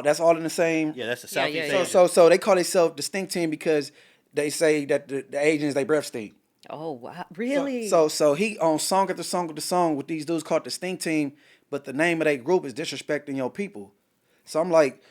Speaker 3: That's all in the same?
Speaker 1: Yeah, that's the Southeast Asian.
Speaker 3: So they call themselves the Stinc Team because they say that the Asians, they breath stink.
Speaker 2: Oh, wow. Really?
Speaker 3: So he on song after song after song with these dudes called the Stinc Team, but the name of that group is disrespecting your people. So I'm like,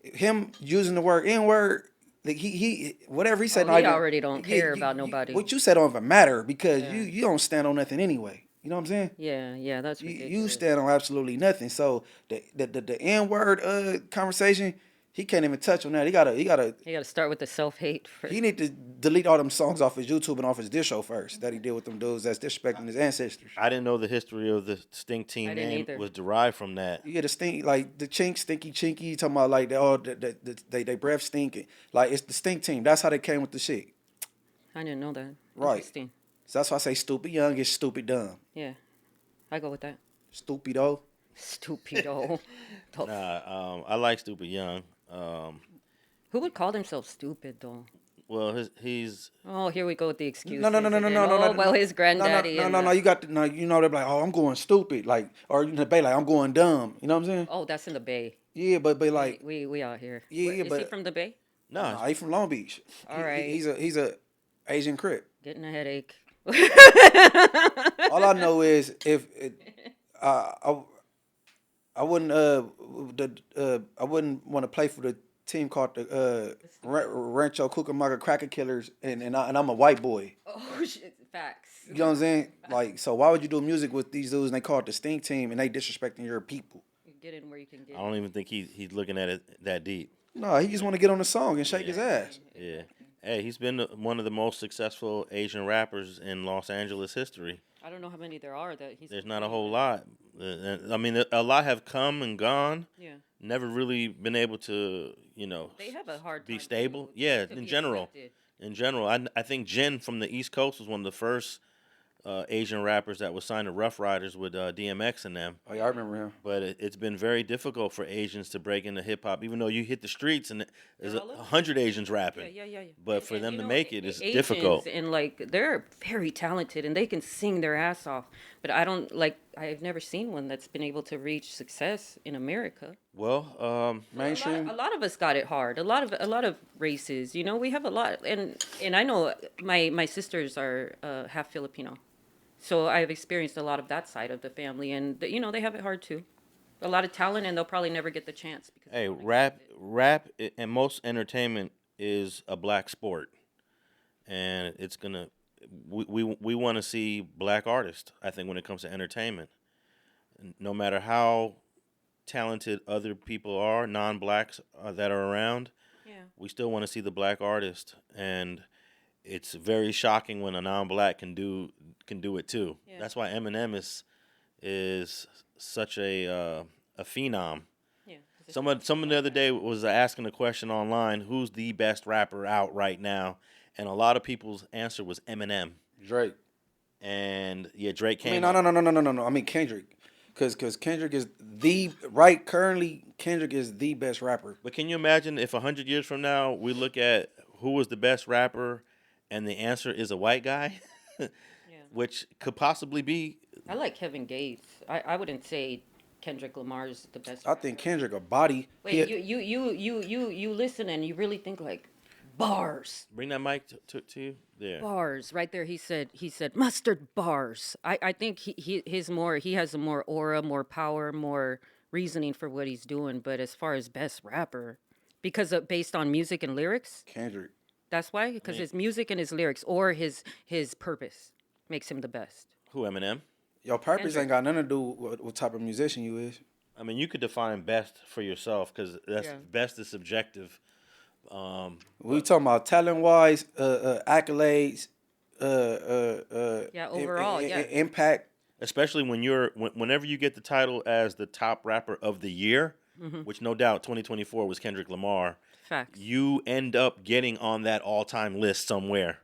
Speaker 3: him using the word N-word, like he whatever he said.
Speaker 2: He already don't care about nobody.
Speaker 3: What you said don't even matter because you don't stand on nothing anyway. You know what I'm saying?
Speaker 2: Yeah, that's ridiculous.
Speaker 3: You stand on absolutely nothing. So the N word conversation, he can't even touch on that. He gotta
Speaker 2: start with the self-hate first.
Speaker 3: He need to delete all them songs off his YouTube and off his diss show first that he did with them dudes that's disrespecting his ancestors.
Speaker 1: I didn't know the history of the Stinc Team name was derived from that.
Speaker 3: Yeah, the stink, like the chink, stinky, chinky, talking about like they breath stinking. Like it's the Stinc Team. That's how they came with the shit.
Speaker 2: I didn't know that.
Speaker 3: Right.
Speaker 2: Interesting.
Speaker 3: So that's why I say stupid young is stupid dumb.
Speaker 2: Yeah, I go with that.
Speaker 3: Stupido.
Speaker 2: Stupido.
Speaker 1: Nah, I like stupid young.
Speaker 2: Who would call themselves stupid though?
Speaker 1: Well, he's.
Speaker 2: Oh, here we go with the excuses.
Speaker 3: No.
Speaker 2: Well, his granddaddy.
Speaker 3: No. You got to, you know, they're like, oh, I'm going stupid, like, or in the Bay, like, I'm going dumb. You know what I'm saying?
Speaker 2: Oh, that's in the Bay.
Speaker 3: Yeah, but like,
Speaker 2: we out here.
Speaker 3: Yeah,
Speaker 2: Is
Speaker 3: but
Speaker 2: he from the Bay?
Speaker 3: No, he's from Long Beach.
Speaker 2: All right.
Speaker 3: He's a Asian Crip.
Speaker 2: Getting a headache.
Speaker 3: All I know is if I wouldn't I wouldn't want to play for the team called the Rancho Cucamonga Cracker Killers, and I'm a white boy.
Speaker 2: Oh shit! Facts.
Speaker 3: You know what I'm saying? Like, so why would you do music with these dudes and they call it the Stinc Team and they disrespecting your people?
Speaker 2: Get in where you can get.
Speaker 1: I don't even think he's looking at it that deep.
Speaker 3: No, he just want to get on the song and shake his ass.
Speaker 1: Yeah. Hey, he's been one of the most successful Asian rappers in Los Angeles history.
Speaker 2: I don't know how many there are that he's.
Speaker 1: There's not a whole lot. I mean, a lot have come and gone.
Speaker 2: Yeah.
Speaker 1: Never really been able to,
Speaker 2: They have a hard time
Speaker 1: be stable. Yeah, in general.
Speaker 2: Accepted.
Speaker 1: In general, I think Jin from the East Coast was one of the first Asian rappers that was signed to Rough Riders with DMX and them.
Speaker 3: Oh yeah, I remember him.
Speaker 1: But it's been very difficult for Asians to break into hip hop, even though you hit the streets and there's 100 Asians rapping.
Speaker 2: Yeah.
Speaker 1: But for them to make it is
Speaker 2: Asians,
Speaker 1: difficult.
Speaker 2: And like they're very talented and they can sing their ass off. But I've never seen one that's been able to reach success in America.
Speaker 1: Well,
Speaker 3: mainstream.
Speaker 2: A lot of us got it hard. A lot of races. We have a lot, and I know my sisters are half Filipino. So I've experienced a lot of that side of the family, and they have it hard too. A lot of talent, and they'll probably never get the chance.
Speaker 1: Hey, rap, and most entertainment is a black sport, and it's gonna. We want to see black artists. I think when it comes to entertainment, no matter how talented other people are, non-blacks that are around, we still want to see the black artist, and it's very shocking when a non-black can do it too. Yeah. That's why Eminem is such a phenom. Yeah. Someone the other day was asking a question online: who's the best rapper out right now? And a lot of people's answer was Eminem.
Speaker 3: Drake.
Speaker 1: And yeah, Drake came.
Speaker 3: No. I mean Kendrick, because Kendrick is currently Kendrick is the best rapper.
Speaker 1: But can you imagine if 100 years from now we look at who was the best rapper? And the answer is a white guy, which could possibly be.
Speaker 2: I like Kevin Gates. I wouldn't say Kendrick Lamar is the best.
Speaker 3: I think Kendrick a body.
Speaker 2: Wait, you listen and you really think like bars.
Speaker 1: Bring that mic to you. There.
Speaker 2: Bars right there. He said mustard bars. I think he has a more aura, more power, more reasoning for what he's doing. But as far as best rapper, based on music and lyrics,
Speaker 3: Kendrick.
Speaker 2: That's why? Because his music and his lyrics or his purpose makes him the best.
Speaker 1: Who, Eminem?
Speaker 3: Your purpose ain't got nothing to do with what type of musician you is.
Speaker 1: I mean, you could define best for yourself because best is subjective.
Speaker 3: We talking about talent-wise, accolades,
Speaker 2: overall,
Speaker 3: impact.
Speaker 1: Especially whenever you get the title as the top rapper of the year, which no doubt 2024 was Kendrick Lamar.
Speaker 2: Facts.
Speaker 1: You end up getting on that all-time list somewhere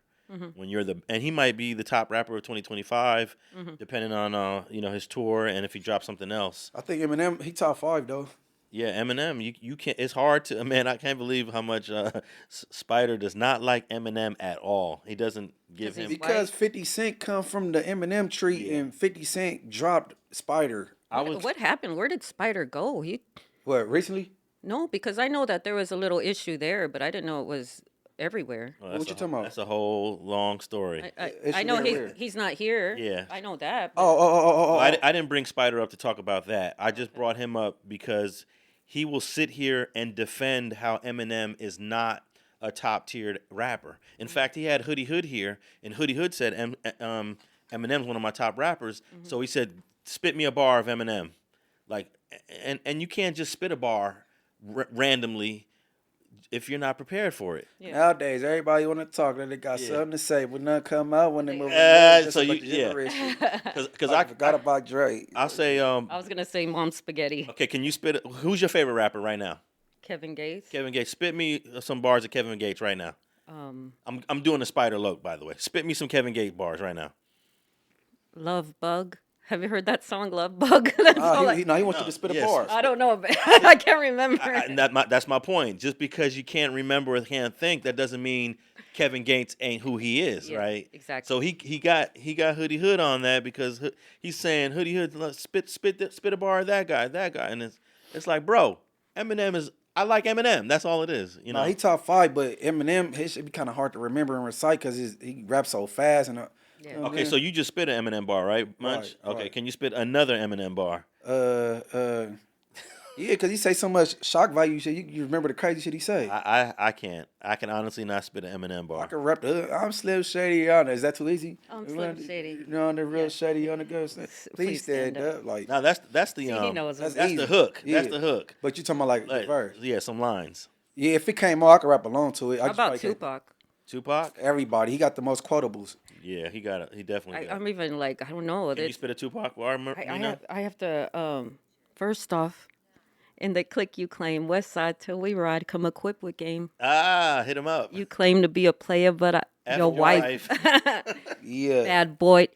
Speaker 1: when you're and he might be the top rapper of 2025, depending on his tour and if he drops something else.
Speaker 3: I think Eminem he top 5 though.
Speaker 1: Yeah, Eminem. You can't. It's hard to. Man, I can't believe how much Spider does not like Eminem at all. He doesn't give him
Speaker 3: because 50 Cent come from the Eminem tree and 50 Cent dropped Spider.
Speaker 2: What happened? Where did Spider go?
Speaker 3: What recently?
Speaker 2: No, because I know that there was a little issue there, but I didn't know it was everywhere.
Speaker 1: What you talking about? That's a whole long story.
Speaker 2: I know he's not here.
Speaker 1: Yeah.
Speaker 2: I know that.
Speaker 3: Oh.
Speaker 1: I didn't bring Spider up to talk about that. I just brought him up because he will sit here and defend how Eminem is not a top-tiered rapper. In fact, he had Hoodie Hood here, and Hoodie Hood said Eminem's one of my top rappers. So he said, spit me a bar of Eminem. Like, and you can't just spit a bar randomly if you're not prepared for it.
Speaker 2: Yeah.
Speaker 3: Nowadays, everybody want to talk. They got something to say. When none come out, when they move.
Speaker 1: So because
Speaker 3: I forgot about Dre.
Speaker 1: I'll say.
Speaker 2: I was gonna say Mom Spaghetti.
Speaker 1: Okay, can you spit? Who's your favorite rapper right now?
Speaker 2: Kevin Gates.
Speaker 1: Kevin Gates. Spit me some bars of Kevin Gates right now. I'm doing the spider look, by the way. Spit me some Kevin Gates bars right now.
Speaker 2: Love Bug. Have you heard that song, Love Bug? That's
Speaker 3: he wants you to spit a bar.
Speaker 2: I don't know, but I can't remember.
Speaker 1: That's my point. Just because you can't remember or can't think, that doesn't mean Kevin Gates ain't who he is, right?
Speaker 2: Exactly.
Speaker 1: So he got Hoodie Hood on that because he's saying Hoodie Hood spit a bar of that guy, and it's like, bro, Eminem is. I like Eminem. That's all it is. You know,
Speaker 3: No, he top 5, but Eminem, his should be kind of hard to remember and recite because he raps so fast and.
Speaker 1: Okay, so you just spit an Eminem bar, right, Munch?
Speaker 3: Right,
Speaker 1: okay, can you spit another Eminem bar?
Speaker 3: Yeah, because he say so much shock value shit. You remember the crazy shit he say.
Speaker 1: I can't. I can honestly not spit an Eminem bar.
Speaker 3: I can rap I'm Slim Shady on it. Is that too easy?
Speaker 2: I'm Slim Shady.
Speaker 3: You know, on the real Shady on the ghost. Please stand up. Like,
Speaker 1: no, that's the
Speaker 2: he knows
Speaker 1: that's
Speaker 3: easy.
Speaker 1: the hook.
Speaker 3: Yeah.
Speaker 1: That's the hook.
Speaker 3: But you talking about like the verse?
Speaker 1: Yeah, some lines.
Speaker 3: Yeah, if it came on, I could rap along to it.
Speaker 2: How about Tupac?
Speaker 1: Tupac?
Speaker 3: Everybody. He got the most quotables.
Speaker 1: Yeah, he got it. He definitely got it.
Speaker 2: I'm even like, I don't know.
Speaker 1: Can you spit a Tupac bar,
Speaker 2: I have to, first off, in the click you claim, West Side till we ride, come equipped with game.
Speaker 1: Hit him up.
Speaker 2: You claim to be a player, but your wife.
Speaker 3: Yeah.
Speaker 2: Bad boy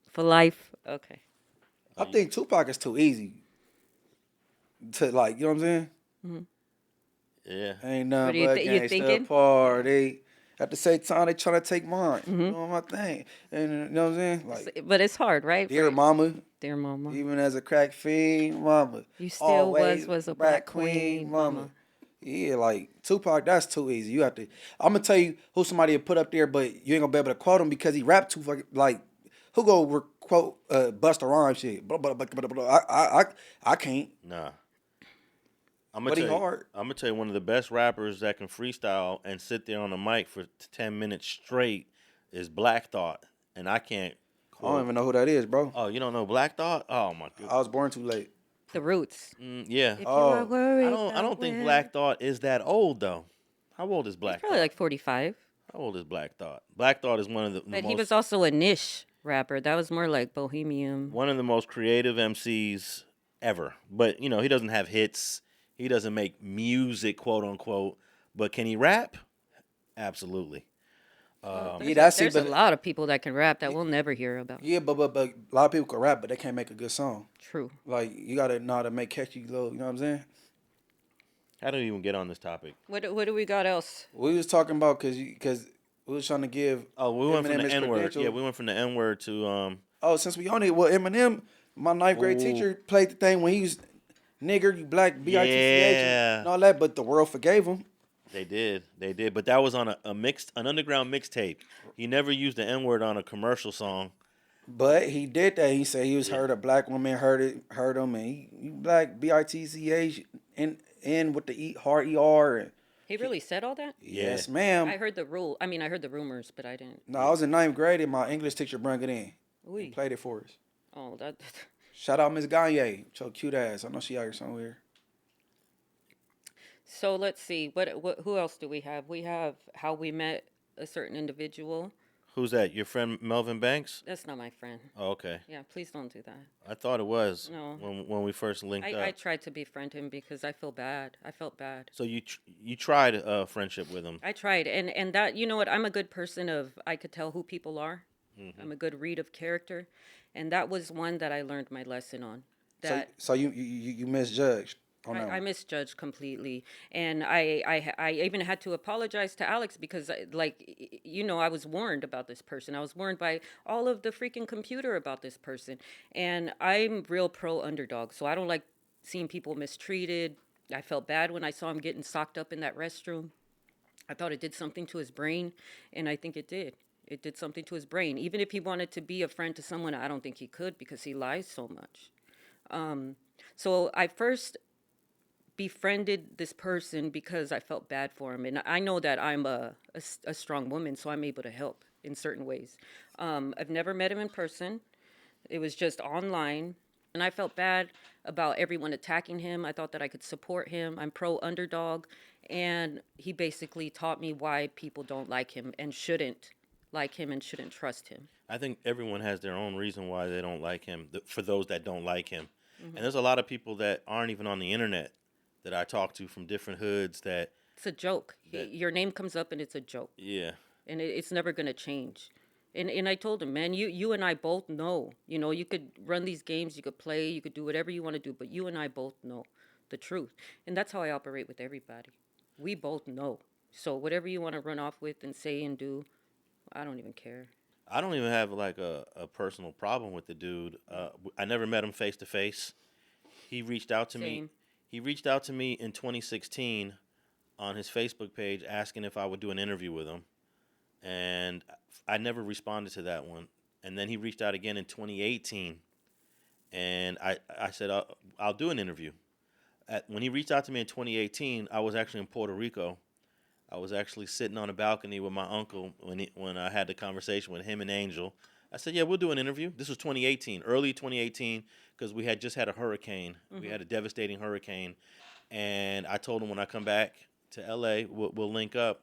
Speaker 2: for life. Okay.
Speaker 3: I think Tupac is too easy. To like, you know what I'm saying?
Speaker 2: Mm-hmm.
Speaker 1: Yeah.
Speaker 3: Ain't
Speaker 2: What
Speaker 3: nothing
Speaker 2: do you
Speaker 3: but
Speaker 2: you
Speaker 3: gangsta
Speaker 2: thinking?
Speaker 3: party. At the same time, they trying to take mine. Doing my thing. And you know what I'm saying? Like,
Speaker 2: But it's hard, right?
Speaker 3: Dear Mama.
Speaker 2: Dear Mama.
Speaker 3: Even as a crack fiend, Mama.
Speaker 2: You still
Speaker 3: Always
Speaker 2: was a black queen, Mama.
Speaker 3: Yeah, like Tupac, that's too easy. You have to. I'm gonna tell you who somebody to put up there, but you ain't gonna be able to quote him because he rap too fucking like. Who go quote Busta Rhymes shit? Blah, blah, blah, blah, blah. I can't.
Speaker 1: Nah. I'm
Speaker 3: But he
Speaker 1: gonna
Speaker 3: hard.
Speaker 1: tell you one of the best rappers that can freestyle and sit there on the mic for 10 minutes straight is Black Thought, and I can't.
Speaker 3: I don't even know who that is, bro.
Speaker 1: Oh, you don't know Black Thought? Oh my god.
Speaker 3: I was born too late.
Speaker 2: The Roots.
Speaker 1: Yeah.
Speaker 2: If you are worried
Speaker 1: I don't think Black Thought is that old though. How old is Black
Speaker 2: Probably
Speaker 1: Thought?
Speaker 2: like 45.
Speaker 1: How old is Black Thought? Black Thought is one of the
Speaker 2: But
Speaker 1: most,
Speaker 2: he was also a niche rapper. That was more like bohemian.
Speaker 1: one of the most creative MCs ever. But you know, he doesn't have hits. He doesn't make music, quote unquote. But can he rap? Absolutely.
Speaker 2: There's a lot of people that can rap that we'll never hear about.
Speaker 3: Yeah, but a lot of people can rap, but they can't make a good song.
Speaker 2: True.
Speaker 3: Like you gotta know how to make catchy little. You know what I'm saying?
Speaker 1: How do we even get on this topic?
Speaker 2: What do we got else?
Speaker 3: We was talking about because we was trying to give.
Speaker 1: Oh, we went from
Speaker 3: Eminem
Speaker 1: the
Speaker 3: his
Speaker 1: N word.
Speaker 3: credentials.
Speaker 1: Yeah, we went from the N word to
Speaker 3: Oh, since we on it, well, Eminem, my ninth grade
Speaker 1: Ooh.
Speaker 3: teacher played the thing when he was nigger, you black, bitch,
Speaker 1: Yeah.
Speaker 3: and all that, but the world forgave him.
Speaker 1: They did. But that was on an underground mixtape. He never used the N word on a commercial song.
Speaker 3: But he did that. He said he was heard a black woman heard him, and he black bitch and with the hard ER. And,
Speaker 2: He really said all that?
Speaker 3: yes, ma'am.
Speaker 2: I heard the I heard the rumors, but I didn't.
Speaker 3: No, I was in ninth grade, and my English teacher brought it in.
Speaker 2: Ooh.
Speaker 3: He played it for us.
Speaker 2: Oh, that.
Speaker 3: Shout out Miss Gagne, so cute ass. I know she out here somewhere.
Speaker 2: So let's see. What? Who else do we have? We have how we met a certain individual.
Speaker 1: Who's that? Your friend Melvin Banks?
Speaker 2: That's not my friend.
Speaker 1: Oh, okay.
Speaker 2: Yeah, please don't do that.
Speaker 1: I thought it was.
Speaker 2: No.
Speaker 1: When we first linked up.
Speaker 2: I tried to befriend him because I feel bad. I felt bad.
Speaker 1: So you tried a friendship with him.
Speaker 2: I tried, and that, you know what? I'm a good person I could tell who people are.
Speaker 1: Mm-hmm.
Speaker 2: I'm a good read of character, and that was one that I learned my lesson on. That
Speaker 3: So you misjudged.
Speaker 2: I misjudged completely, and I even had to apologize to Alex because, like, you know, I was warned about this person. I was warned by all of the freaking computer about this person, and I'm real pro underdog, so I don't like seeing people mistreated. I felt bad when I saw him getting socked up in that restroom. I thought it did something to his brain, and I think it did. It did something to his brain. Even if he wanted to be a friend to someone, I don't think he could because he lies so much. So I first befriended this person because I felt bad for him, and I know that I'm a strong woman, so I'm able to help. in certain ways. I've never met him in person. It was just online. And I felt bad about everyone attacking him. I thought that I could support him. I'm pro underdog. And he basically taught me why people don't like him and shouldn't like him and shouldn't trust him.
Speaker 1: I think everyone has their own reason why they don't like him, for those that don't like him. And there's a lot of people that aren't even on the internet that I talk to from different hoods that...
Speaker 2: It's a joke. Your name comes up and it's a joke.
Speaker 1: Yeah.
Speaker 2: And it's never going to change. And I told him, man, you and I both know. You know, you could run these games, you could play, you could do whatever you want to do, but you and I both know the truth. And that's how I operate with everybody. We both know. So whatever you want to run off with and say and do, I don't even care.
Speaker 1: I don't even have like a personal problem with the dude. I never met him face to face. He reached out to me. He reached out to me in 2016 on his Facebook page asking if I would do an interview with him. And I never responded to that one. And then he reached out again in 2018. And I said, I'll do an interview. When he reached out to me in 2018, I was actually in Puerto Rico. I was actually sitting on a balcony with my uncle when I had the conversation with him and Angel. I said, yeah, we'll do an interview. This was 2018, early 2018, because we had just had a hurricane. We had a devastating hurricane. And I told him when I come back to L.A., we'll link up.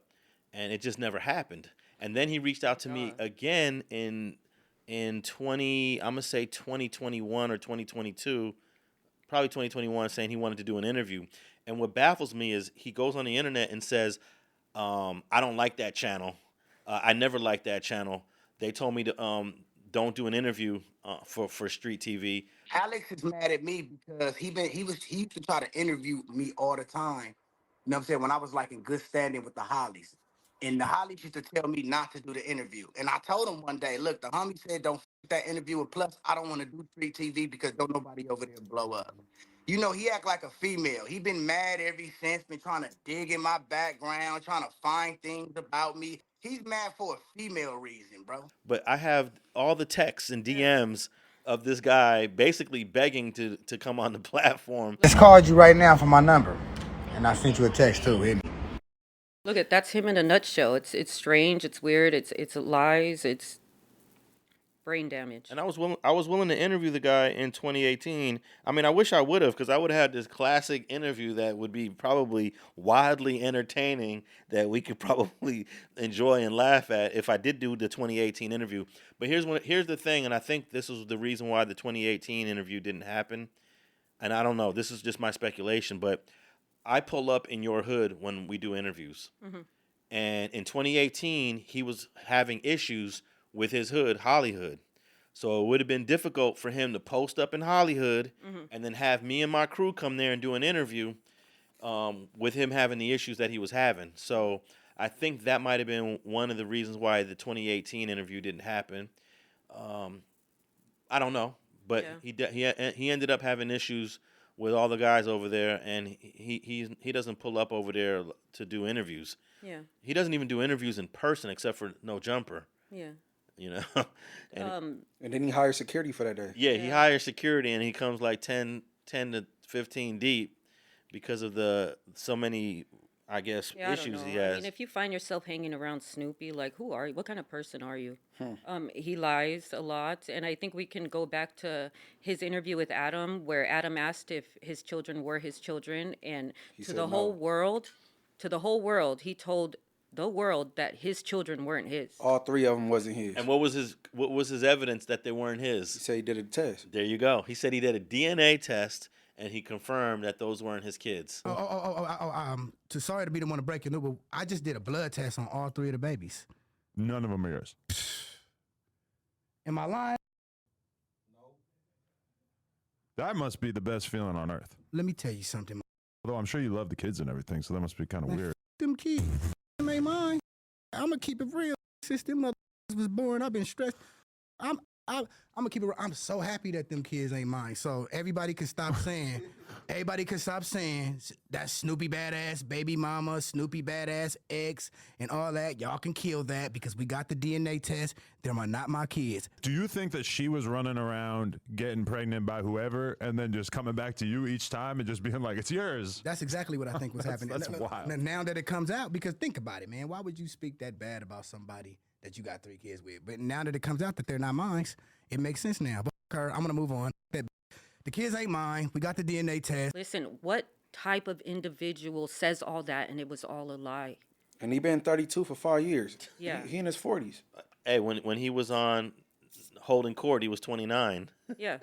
Speaker 1: And it just never happened. And then he reached out to me again in 2021 or 2022, probably 2021, saying he wanted to do an interview. And what baffles me is he goes on the internet and says, I don't like that channel. I never liked that channel. They told me to don't do an interview for Street TV.
Speaker 20: Alex is mad at me because he used to try to interview me all the time. You know what I'm saying? When I was like in good standing with the Hollies. And the Hollies used to tell me not to do the interview. And I told him one day, look, the homie said don't f that interview. And plus, I don't want to do Street TV because don't nobody over there blow up. You know, he act like a female. He been mad ever since, been trying to dig in my background, trying to find things about me. He's mad for a female reason, bro.
Speaker 1: But I have all the texts and DMs of this guy basically begging to come on the platform.
Speaker 21: Just called you right now for my number, and I sent you a text too. Hit me.
Speaker 2: Look, that's him in a nutshell. It's strange, it's weird, it's lies, it's brain damage.
Speaker 1: And I was willing to interview the guy in 2018. I mean, I wish I would have, because I would have had this classic interview that would be probably widely entertaining, that we could probably enjoy and laugh at if I did do the 2018 interview. But here's the thing, and I think this is the reason why the 2018 interview didn't happen. And I don't know, this is just my speculation, but I pull up in your hood when we do interviews. And in 2018, he was having issues with his hood, Hollywood. So it would have been difficult for him to post up in Hollywood and then have me and my crew come there and do an interview with him having the issues that he was having. So I think that might have been one of the reasons why the 2018 interview didn't happen. I don't know, but he ended up having issues with all the guys over there, and he doesn't pull up over there to do interviews.
Speaker 2: Yeah.
Speaker 1: He doesn't even do interviews in person except for No Jumper.
Speaker 2: Yeah.
Speaker 1: You know.
Speaker 3: And then he hired security for that day.
Speaker 1: Yeah, he hires security, and he comes like 10 to 15 deep because of so many, I guess, issues he has.
Speaker 2: I mean, if you find yourself hanging around Snoopy, like, who are you? What kind of person are you? He lies a lot, and I think we can go back to his interview with Adam, where Adam asked if his children were his children, and to the whole world, he told the world that his children weren't his.
Speaker 3: All three of them wasn't his.
Speaker 1: And what was his evidence that they weren't his?
Speaker 3: He said he did a test.
Speaker 1: There you go. He said he did a DNA test, and he confirmed that those weren't his kids.
Speaker 21: Sorry to be the one to break your news, but I just did a blood test on all three of the babies.
Speaker 22: None of them are yours.
Speaker 21: Am I lying?
Speaker 22: That must be the best feeling on earth.
Speaker 21: Let me tell you something.
Speaker 22: Although I'm sure you love the kids and everything, so that must be kind of weird.
Speaker 21: Them kids, them ain't mine. I'm gonna keep it real. Since them mother was born, I've been stressed. I'm gonna keep it real. I'm so happy that them kids ain't mine. So everybody can stop saying, that's Snoopy BadAzz, baby mama, Snoopy BadAzz, ex, and all that. Y'all can kill that because we got the DNA test. Them are not my kids.
Speaker 22: Do you think that she was running around getting pregnant by whoever and then just coming back to you each time and just being like, it's yours?
Speaker 21: That's exactly what I think was happening.
Speaker 22: That's wild.
Speaker 21: Now that it comes out, because think about it, man. Why would you speak that bad about somebody that you got 3 kids with. But now that it comes out that they're not mine, it makes sense now. But her, I'm gonna move on. The kids ain't mine. We got the DNA test.
Speaker 2: Listen, what type of individual says all that and it was all a lie?
Speaker 3: And he been 32 for 5 years.
Speaker 2: Yeah.
Speaker 3: He in his 40s.
Speaker 1: Hey, when he was on holding court, he was 29.
Speaker 2: Yeah.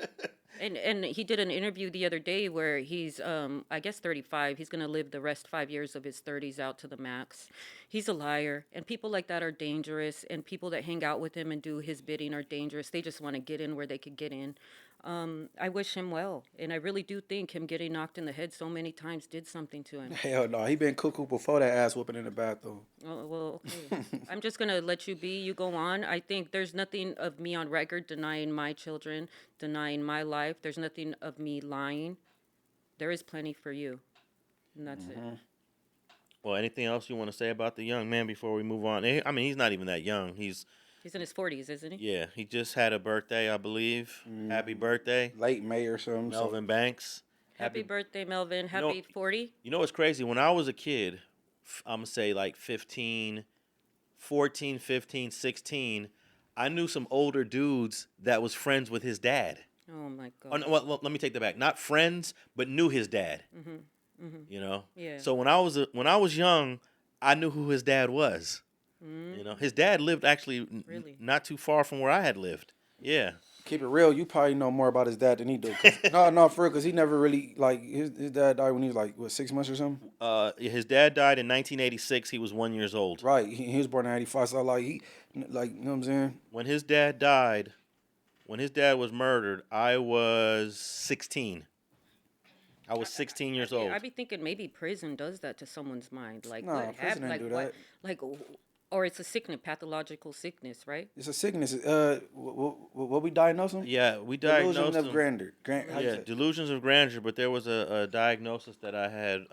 Speaker 2: And he did an interview the other day where he's, I guess 35. He's going to live the rest 5 years of his 30s out to the max. He's a liar. And people like that are dangerous. And people that hang out with him and do his bidding are dangerous. They just want to get in where they could get in. I wish him well. And I really do think him getting knocked in the head so many times did something to him.
Speaker 3: Hell no. He been cuckoo before that ass whooping in the bathroom.
Speaker 2: Oh, well, okay. I'm just going to let you be. You go on. I think there's nothing of me on record denying my children, denying my life. There's nothing of me lying. There is plenty for you. And that's it.
Speaker 1: Well, anything else you want to say about the young man before we move on? I mean, he's not even that young. He's
Speaker 2: in his 40s, isn't he?
Speaker 1: Yeah, he just had a birthday, I believe. Happy birthday.
Speaker 3: Late May or something.
Speaker 1: Melvin Banks.
Speaker 2: Happy birthday, Melvin. Happy 40.
Speaker 1: You know what's crazy? When I was a kid, I'm going to say like 14, 15, 16, I knew some older dudes that was friends with his dad.
Speaker 2: Oh, my God.
Speaker 1: Oh, no, well, let me take that back. Not friends, but knew his dad. You know?
Speaker 2: Yeah.
Speaker 1: So when I was young, I knew who his dad was. You know, his dad lived actually not too far from where I had lived. Yeah.
Speaker 3: Keep it real, you probably know more about his dad than he do. No, for real, because he never really, like, his dad died when he was, like, what, 6 months or something?
Speaker 1: His dad died in 1986. He was 1 year old.
Speaker 3: Right. He was born in 85, so, like, you know what I'm saying?
Speaker 1: When his dad died, when his dad was murdered, I was 16. I was 16 years old.
Speaker 2: I'd be thinking maybe prison does that to someone's mind. Like,
Speaker 3: No,
Speaker 2: what
Speaker 3: prison
Speaker 2: happened?
Speaker 3: ain't
Speaker 2: Like,
Speaker 3: do
Speaker 2: what?
Speaker 3: that.
Speaker 2: Like, or it's a sickness, pathological sickness, right?
Speaker 3: It's a sickness. What we diagnosed him?
Speaker 1: Yeah, we diagnosed
Speaker 3: Delusion of
Speaker 1: him.
Speaker 3: grandeur.
Speaker 1: Yeah, delusions of grandeur. But there was a diagnosis that I had.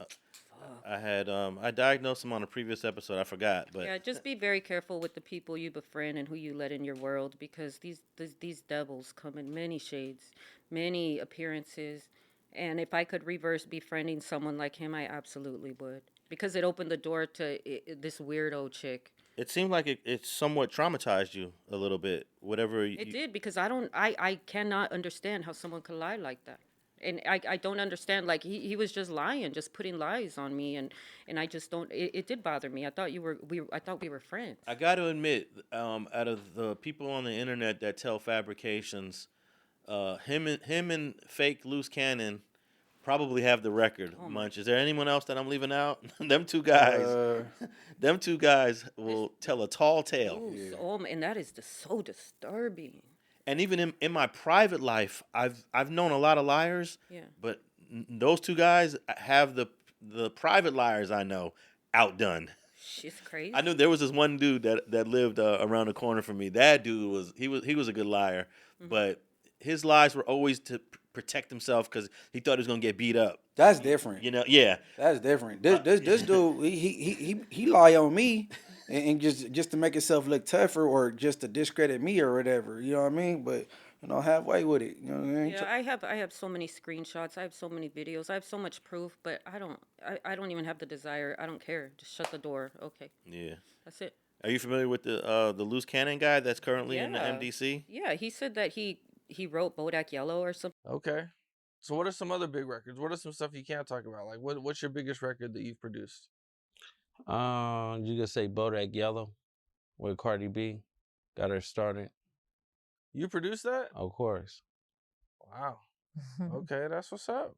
Speaker 1: I diagnosed him on a previous episode. I forgot, but
Speaker 2: Yeah, just be very careful with the people you befriend and who you let in your world, because these devils come in many shades, many appearances. And if I could reverse befriending someone like him, I absolutely would, because it opened the door to this weirdo chick.
Speaker 1: it seemed like it somewhat traumatized you a little bit. Whatever
Speaker 2: It did, because I cannot understand how someone could lie like that. And I don't understand, like, he was just lying, just putting lies on me, and I just don't, it did bother me. I thought I thought we were friends.
Speaker 1: I got to admit, out of the people on the internet that tell fabrications, him and Fake Luce Cannon probably have the record. Munch. Is there anyone else that I'm leaving out? Them two guys will tell a tall tale.
Speaker 2: Ooh, and that is just so disturbing.
Speaker 1: And even in my private life, I've known a lot of liars.
Speaker 2: Yeah.
Speaker 1: But those two guys have the private liars I know outdone.
Speaker 2: She's crazy.
Speaker 1: I knew there was this one dude that lived around the corner from me. That dude was a good liar, but his lies were always to protect himself because he thought he was gonna get beat up.
Speaker 3: That's different.
Speaker 1: You know, yeah.
Speaker 3: That's different. This dude, he lie on me, and just to make himself look tougher, or just to discredit me or whatever. You know what I mean? But halfway with it. You know what I mean?
Speaker 2: Yeah, I have so many screenshots. I have so many videos. I have so much proof, but I don't even have the desire. I don't care. Just shut the door. Okay.
Speaker 1: Yeah.
Speaker 2: That's it.
Speaker 1: Are you familiar with the Luce Cannon guy that's currently in the MDC?
Speaker 2: Yeah, he said that he wrote Bodack Yellow or something.
Speaker 4: Okay. So what are some other big records? What are some stuff you can't talk about? Like what's your biggest record that you've produced?
Speaker 6: You could say Bodack Yellow with Cardi B. Got her started.
Speaker 4: You produced that?
Speaker 6: Of course.
Speaker 4: Wow. Okay, that's what's up.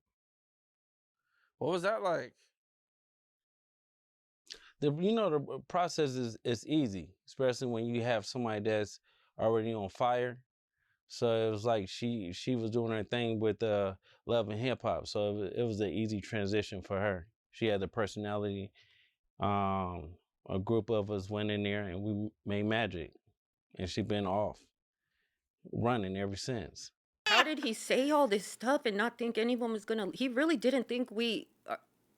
Speaker 4: What was that like?
Speaker 6: The process is easy, especially when you have somebody that's already on fire. So it was like she was doing her thing with love and hip hop. So it was an easy transition for her. She had the personality. A group of us went in there and we made magic, and she been off running ever since.
Speaker 2: How did he say all this stuff and not think anyone was gonna? He really didn't think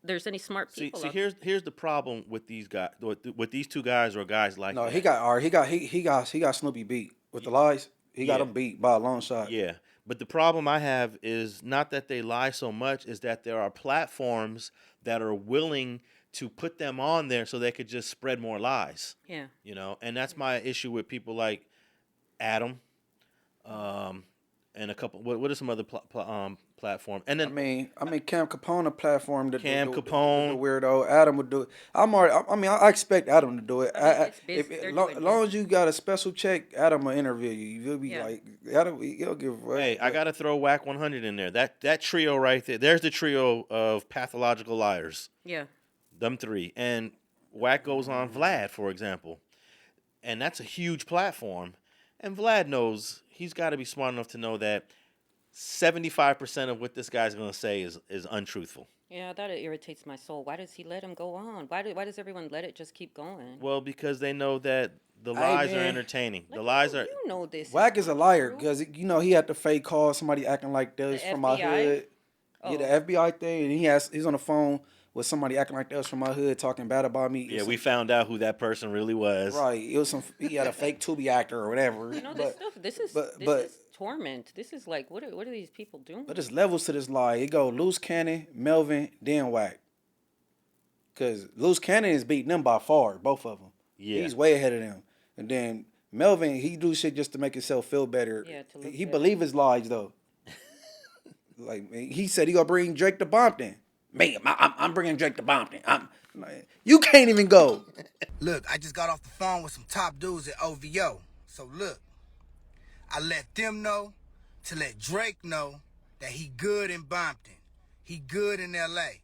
Speaker 2: there's any smart people.
Speaker 1: See, here's the problem with these guys, with these two guys or guys like
Speaker 3: No,
Speaker 1: that.
Speaker 3: he got Snoopy beat with the lies. He got him beat by a long shot.
Speaker 1: Yeah, But the problem I have is not that they lie so much, is that there are platforms that are willing to put them on there so they could just spread more lies.
Speaker 2: Yeah.
Speaker 1: You know, and that's my issue with people like Adam, and a couple. What are some other platform? And then
Speaker 3: I mean, Cam Capone, a platform that
Speaker 1: Cam
Speaker 3: the
Speaker 1: Capone.
Speaker 3: weirdo. Adam would do it. I expect Adam to do it. As long as you got a special check, Adam will interview you. You'll be like, Adam, he'll give.
Speaker 1: Hey, I gotta throw Whack 100 in there. That trio right there. There's the trio of pathological liars.
Speaker 2: Yeah.
Speaker 1: Them three. And Whack goes on Vlad, for example, and that's a huge platform. And Vlad knows, he's got to be smart enough to know that 75% of what this guy's going to say is untruthful.
Speaker 2: Yeah, that irritates my soul. Why does he let him go on? Why does everyone let it just keep going?
Speaker 1: Well, because they know that the lies are entertaining. The lies are.
Speaker 2: You know this.
Speaker 3: Wack is a liar because he had to fake call somebody acting like this from my hood. Yeah, the FBI thing, and he's on the phone with somebody acting like that was from my hood talking bad about me.
Speaker 1: Yeah, we found out who that person really was.
Speaker 3: Right, it was he had a fake Tubi actor or whatever.
Speaker 2: You know, this is torment. This is like, what are these people doing?
Speaker 3: But there's levels to this lie. It go Luce Cannon, Melvin, then Wack. Because Luce Cannon is beating them by far, both of them.
Speaker 1: Yeah.
Speaker 3: He's way ahead of them. And then Melvin, he do shit just to make himself feel better.
Speaker 2: Yeah, to look
Speaker 3: he
Speaker 2: better.
Speaker 3: believe his lies, though. Like, man, he said he gonna bring Drake to Compton. Man, I'm bringing Drake to Compton. You can't even go.
Speaker 20: Look, I just got off the phone with some top dudes at OVO. So look, I let them know to let Drake know that he good in Compton. He good in LA.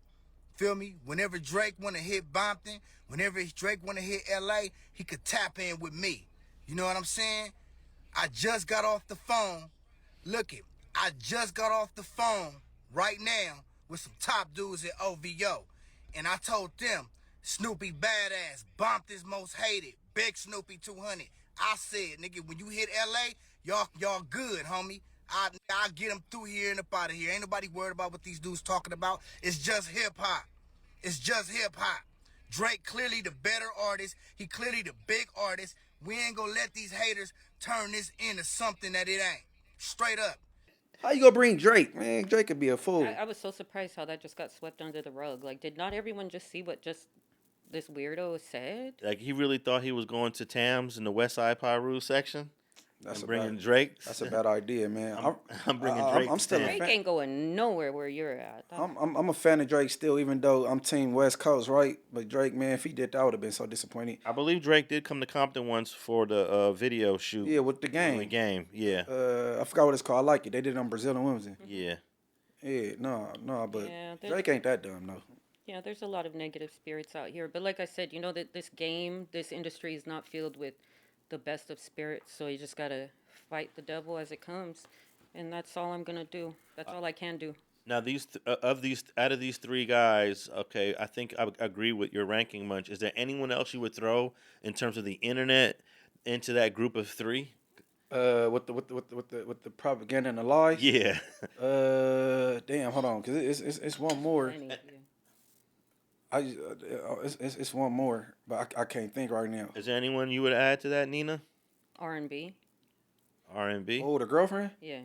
Speaker 20: Feel me? Whenever Drake want to hit Compton, whenever Drake want to hit LA, he could tap in with me. You know what I'm saying? I just got off the phone. Look it, I just got off the phone right now with some top dudes at OVO. And I told them, Snoopy BadAzz, Compton's most hated, Big Snoopy 200. I said, nigga, when you hit LA, y'all good, homie. I'll get them through here and up out of here. Ain't nobody worried about what these dudes talking about. It's just hip-hop. It's just hip-hop. Drake clearly the better artist. He clearly the big artist. We ain't gonna let these haters turn this into something that it ain't. Straight up.
Speaker 3: How you gonna bring Drake? Man, Drake could be a fool.
Speaker 2: I was so surprised how that just got swept under the rug. Like, did not everyone just see what just this weirdo said?
Speaker 1: Like, he really thought he was going to Tams in the West Side Pyru section?
Speaker 3: That's
Speaker 1: bringing Drake.
Speaker 3: That's a bad idea, man.
Speaker 1: I'm bringing Drake.
Speaker 3: I'm still
Speaker 2: Drake ain't going nowhere where you're at.
Speaker 3: I'm a fan of Drake still, even though I'm team West Coast, right? But Drake, man, if he did that, I would have been so disappointed.
Speaker 1: I believe Drake did come to Compton once for the video shoot.
Speaker 3: Yeah, with the game.
Speaker 1: The game, yeah.
Speaker 3: I forgot what it's called. I like it. They did it on Brazil and Wilmington.
Speaker 1: Yeah.
Speaker 3: Yeah, no, but
Speaker 2: Yeah,
Speaker 3: Drake ain't that dumb, though.
Speaker 2: Yeah, there's a lot of negative spirits out here. But like I said, you know that this industry is not filled with the best of spirits. So you just got to fight the devil as it comes. And that's all I'm going to do. That's all I can do.
Speaker 1: Now, out of these three guys, okay, I think I agree with your ranking, Munch. Is there anyone else you would throw in terms of the internet into that group of three?
Speaker 3: With the propaganda and the lies.
Speaker 1: Yeah.
Speaker 3: Damn, hold on, cause it's one more. It's one more, but I can't think right now.
Speaker 1: Is there anyone you would add to that, Nina?
Speaker 2: R&B.
Speaker 1: R&B.
Speaker 3: Oh, the girlfriend.
Speaker 2: Yeah.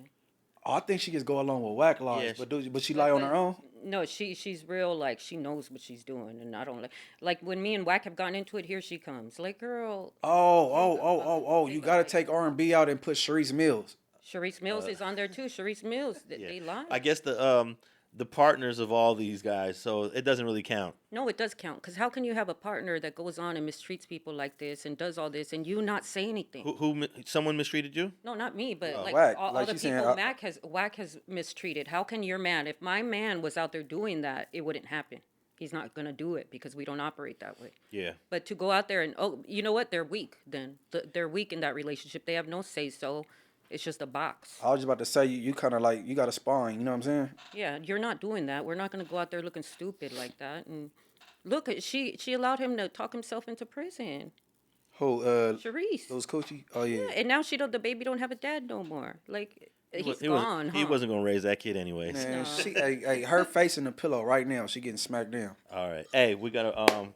Speaker 3: Oh, I think she just go along with whack lies, but she lie on her own.
Speaker 2: No, she's real. Like, she knows what she's doing, and I don't like when me and Wack have gotten into it. Here she comes, like, girl.
Speaker 3: Oh! You gotta take R&B out and put Sharice Mills.
Speaker 2: Sharice Mills is on there too. Sharice Mills, they lie.
Speaker 1: I guess the partners of all these guys, so it doesn't really count.
Speaker 2: No, it does count, because how can you have a partner that goes on and mistreats people like this and does all this and you not say anything?
Speaker 1: Who someone mistreated you?
Speaker 2: No, not me, but
Speaker 3: Wack,
Speaker 2: all
Speaker 3: like
Speaker 2: the
Speaker 3: she's
Speaker 2: people
Speaker 3: saying,
Speaker 2: Wack has mistreated. How can your man, if my man was out there doing that, it wouldn't happen. He's not going to do it because we don't operate that way.
Speaker 1: Yeah.
Speaker 2: But to go out there and, you know what? They're weak then. They're weak in that relationship. They have no say-so. It's just a box.
Speaker 3: I was just about to say, you kind of like, you got a spine, you know what I'm saying?
Speaker 2: Yeah, you're not doing that. We're not going to go out there looking stupid like that. And look, she allowed him to talk himself into prison.
Speaker 3: Who?
Speaker 2: Sharice.
Speaker 3: Those Coochie? Oh, yeah.
Speaker 2: And now the baby don't have a dad no more. Like, he's gone,
Speaker 1: He wasn't going to raise that kid anyways.
Speaker 3: Man, her face in the pillow right now. She getting smacked down.
Speaker 1: All right. Hey, we got to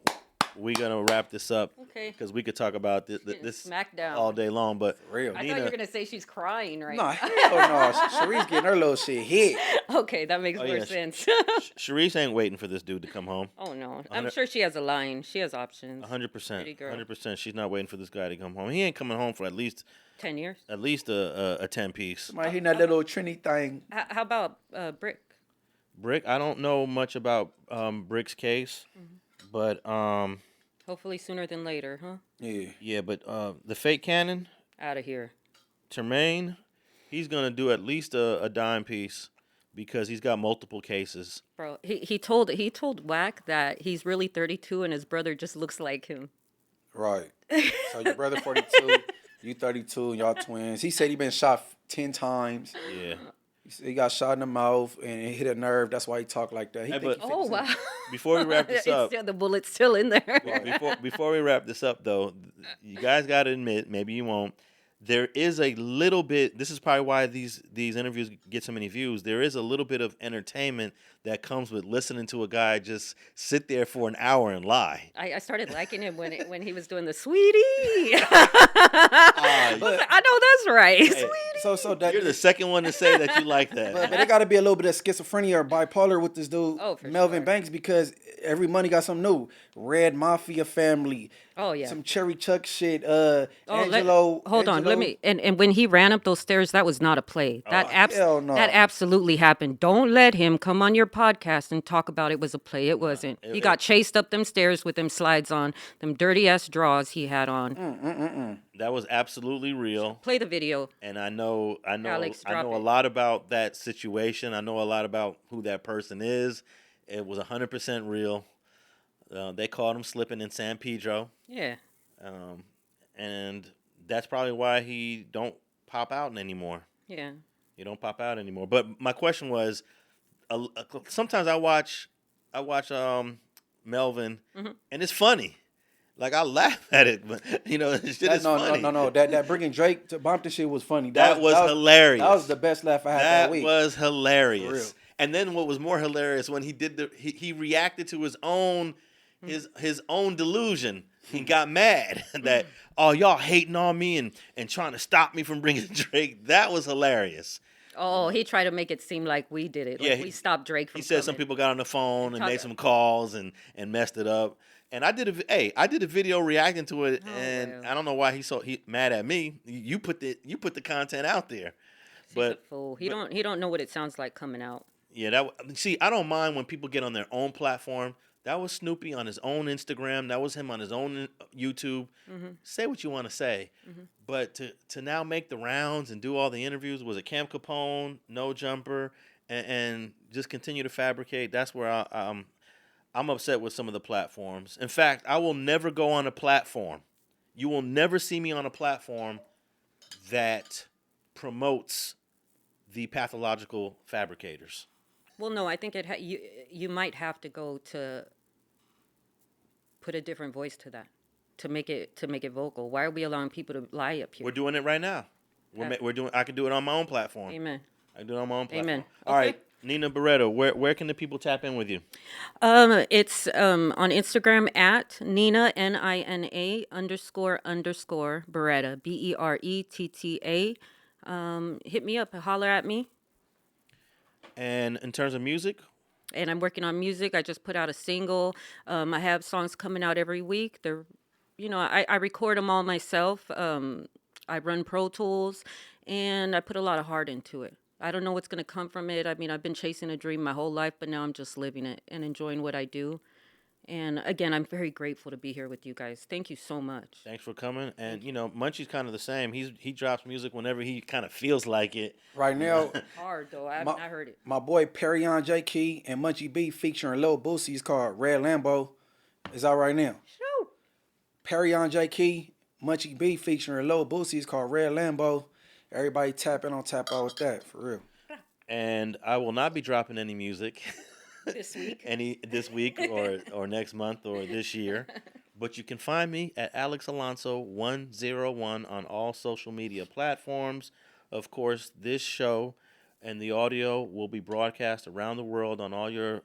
Speaker 1: we're gonna wrap this up.
Speaker 2: Okay.
Speaker 1: Because we could talk about this
Speaker 2: Smackdown.
Speaker 1: all day long, but
Speaker 3: real.
Speaker 2: I
Speaker 1: Nina,
Speaker 2: thought you were gonna say she's crying right
Speaker 3: No,
Speaker 2: now.
Speaker 3: hell no. Sharice getting her little shit hit.
Speaker 2: Okay, that makes more
Speaker 1: yeah,
Speaker 2: sense.
Speaker 1: Sharice ain't waiting for this dude to come home.
Speaker 2: Oh no, I'm sure she has a line. She has options.
Speaker 1: 100%.
Speaker 2: Pretty girl.
Speaker 1: 100%. She's not waiting for this guy to come home. He ain't coming home for at least
Speaker 2: 10 years.
Speaker 1: a 10-piece.
Speaker 3: Somebody hitting that little Trini thing.
Speaker 2: How about Brick?
Speaker 1: Brick, I don't know much about Brick's case, but
Speaker 2: Hopefully sooner than later, huh?
Speaker 1: yeah, but the fake cannon,
Speaker 2: Out of here.
Speaker 1: Tremaine, he's gonna do at least a dime piece because he's got multiple cases.
Speaker 2: Bro, he told Whack that he's really 32 and his brother just looks like him.
Speaker 3: Right. So your brother 42, you 32, and y'all twins. He said he been shot 10 times.
Speaker 1: Yeah.
Speaker 3: He got shot in the mouth and it hit a nerve. That's why he talked like that. He
Speaker 1: Hey,
Speaker 3: think
Speaker 1: but-
Speaker 3: he
Speaker 2: Oh
Speaker 3: 50
Speaker 2: wow.
Speaker 1: Before we wrap this
Speaker 2: It's
Speaker 1: up,
Speaker 2: still, the bullet's still in there.
Speaker 1: before we wrap this up, though, you guys got to admit, maybe you won't. There is a little bit. This is probably why these interviews get so many views. There is a little bit of entertainment that comes with listening to a guy just sit there for an hour and lie.
Speaker 2: I started liking him when he was doing the sweetie. I know that's right.
Speaker 1: Hey,
Speaker 2: Sweetie.
Speaker 3: So that
Speaker 1: You're the second one to say that you like that.
Speaker 3: but there got to be a little bit of schizophrenia or bipolar with this dude, Melvin Banks, because every month he got something new. Red Mafia family.
Speaker 2: Oh yeah.
Speaker 3: Some Cherry Chuck shit.
Speaker 2: Hold on, let me. And when he ran up those stairs, that was not a play. That
Speaker 3: hell no.
Speaker 2: that absolutely happened. Don't let him come on your podcast and talk about it was a play. It wasn't. He got chased up them stairs with them slides on, them dirty ass drawers he had on.
Speaker 1: That was absolutely real.
Speaker 2: Play the video.
Speaker 1: And I know
Speaker 2: Alex,
Speaker 1: a
Speaker 2: drop it.
Speaker 1: lot about that situation. I know a lot about who that person is. It was 100% real. They caught him slipping in San Pedro.
Speaker 2: Yeah.
Speaker 1: And that's probably why he don't pop out anymore.
Speaker 2: Yeah.
Speaker 1: He don't pop out anymore. But my question was, sometimes I watch Melvin, and it's funny. Like, I laugh at it, but, shit is funny.
Speaker 3: No. That bringing Drake to Compton shit was funny.
Speaker 1: That was hilarious.
Speaker 3: That was the best laugh I had that week.
Speaker 1: That was
Speaker 3: For real.
Speaker 1: hilarious. And then what was more hilarious when he did he reacted to his own delusion. He got mad that, oh, y'all hating on me and trying to stop me from bringing Drake. That was hilarious.
Speaker 2: Oh, he tried to make it seem like we did it. Like we stopped Drake from
Speaker 1: He said some people got on the phone and made some calls and messed it up. And I did a video reacting to it, and I don't know why he mad at me. You put the content out there, but
Speaker 2: fool. He don't know what it sounds like coming out.
Speaker 1: Yeah, I don't mind when people get on their own platform. That was Snoopy on his own Instagram. That was him on his own YouTube. Say what you want to say, but to now make the rounds and do all the interviews, was it Cam Capone, No Jumper, and just continue to fabricate? That's where I'm upset with some of the platforms. In fact, I will never go on a platform. You will never see me on a platform that promotes the pathological fabricators.
Speaker 2: Well, no, I think you might have to go to put a different voice to that, to make it vocal. Why are we allowing people to lie up here?
Speaker 1: We're doing it right now. We're doing. I can do it on my own platform.
Speaker 2: Amen.
Speaker 1: I can do it on my own platform.
Speaker 2: Amen.
Speaker 1: All right, Nina Berreta, where can the people tap in with you?
Speaker 2: It's on Instagram at Nina NINA __ Beretta BERETTA. Hit me up, holler at me.
Speaker 1: And in terms of music?
Speaker 2: And I'm working on music. I just put out a single. I have songs coming out every week. They're, I record them all myself. I run Pro Tools, and I put a lot of heart into it. I don't know what's going to come from it. I mean, I've been chasing a dream my whole life, but now I'm just living it and enjoying what I do. And again, I'm very grateful to be here with you guys. Thank you so much.
Speaker 1: Thanks for coming. And Munchie's kind of the same. He drops music whenever he kind of feels like it.
Speaker 3: Right now,
Speaker 2: hard though. I heard it.
Speaker 3: My boy Perryon J. Key and Munchie B featuring Lil Boosie is called Red Lambo. Is out right now.
Speaker 2: Shoot.
Speaker 3: Perryon J. Key, Munchie B featuring Lil Boosie is called Red Lambo. Everybody tap in on tap out with that, for real.
Speaker 1: And I will not be dropping any music.
Speaker 2: This week.
Speaker 1: This week or next month or this year. But you can find me at Alex Alonso 101 on all social media platforms. Of course, this show and the audio will be broadcast around the world on all your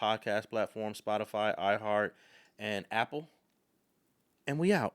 Speaker 1: podcast platforms, Spotify, iHeart, and Apple. and we out.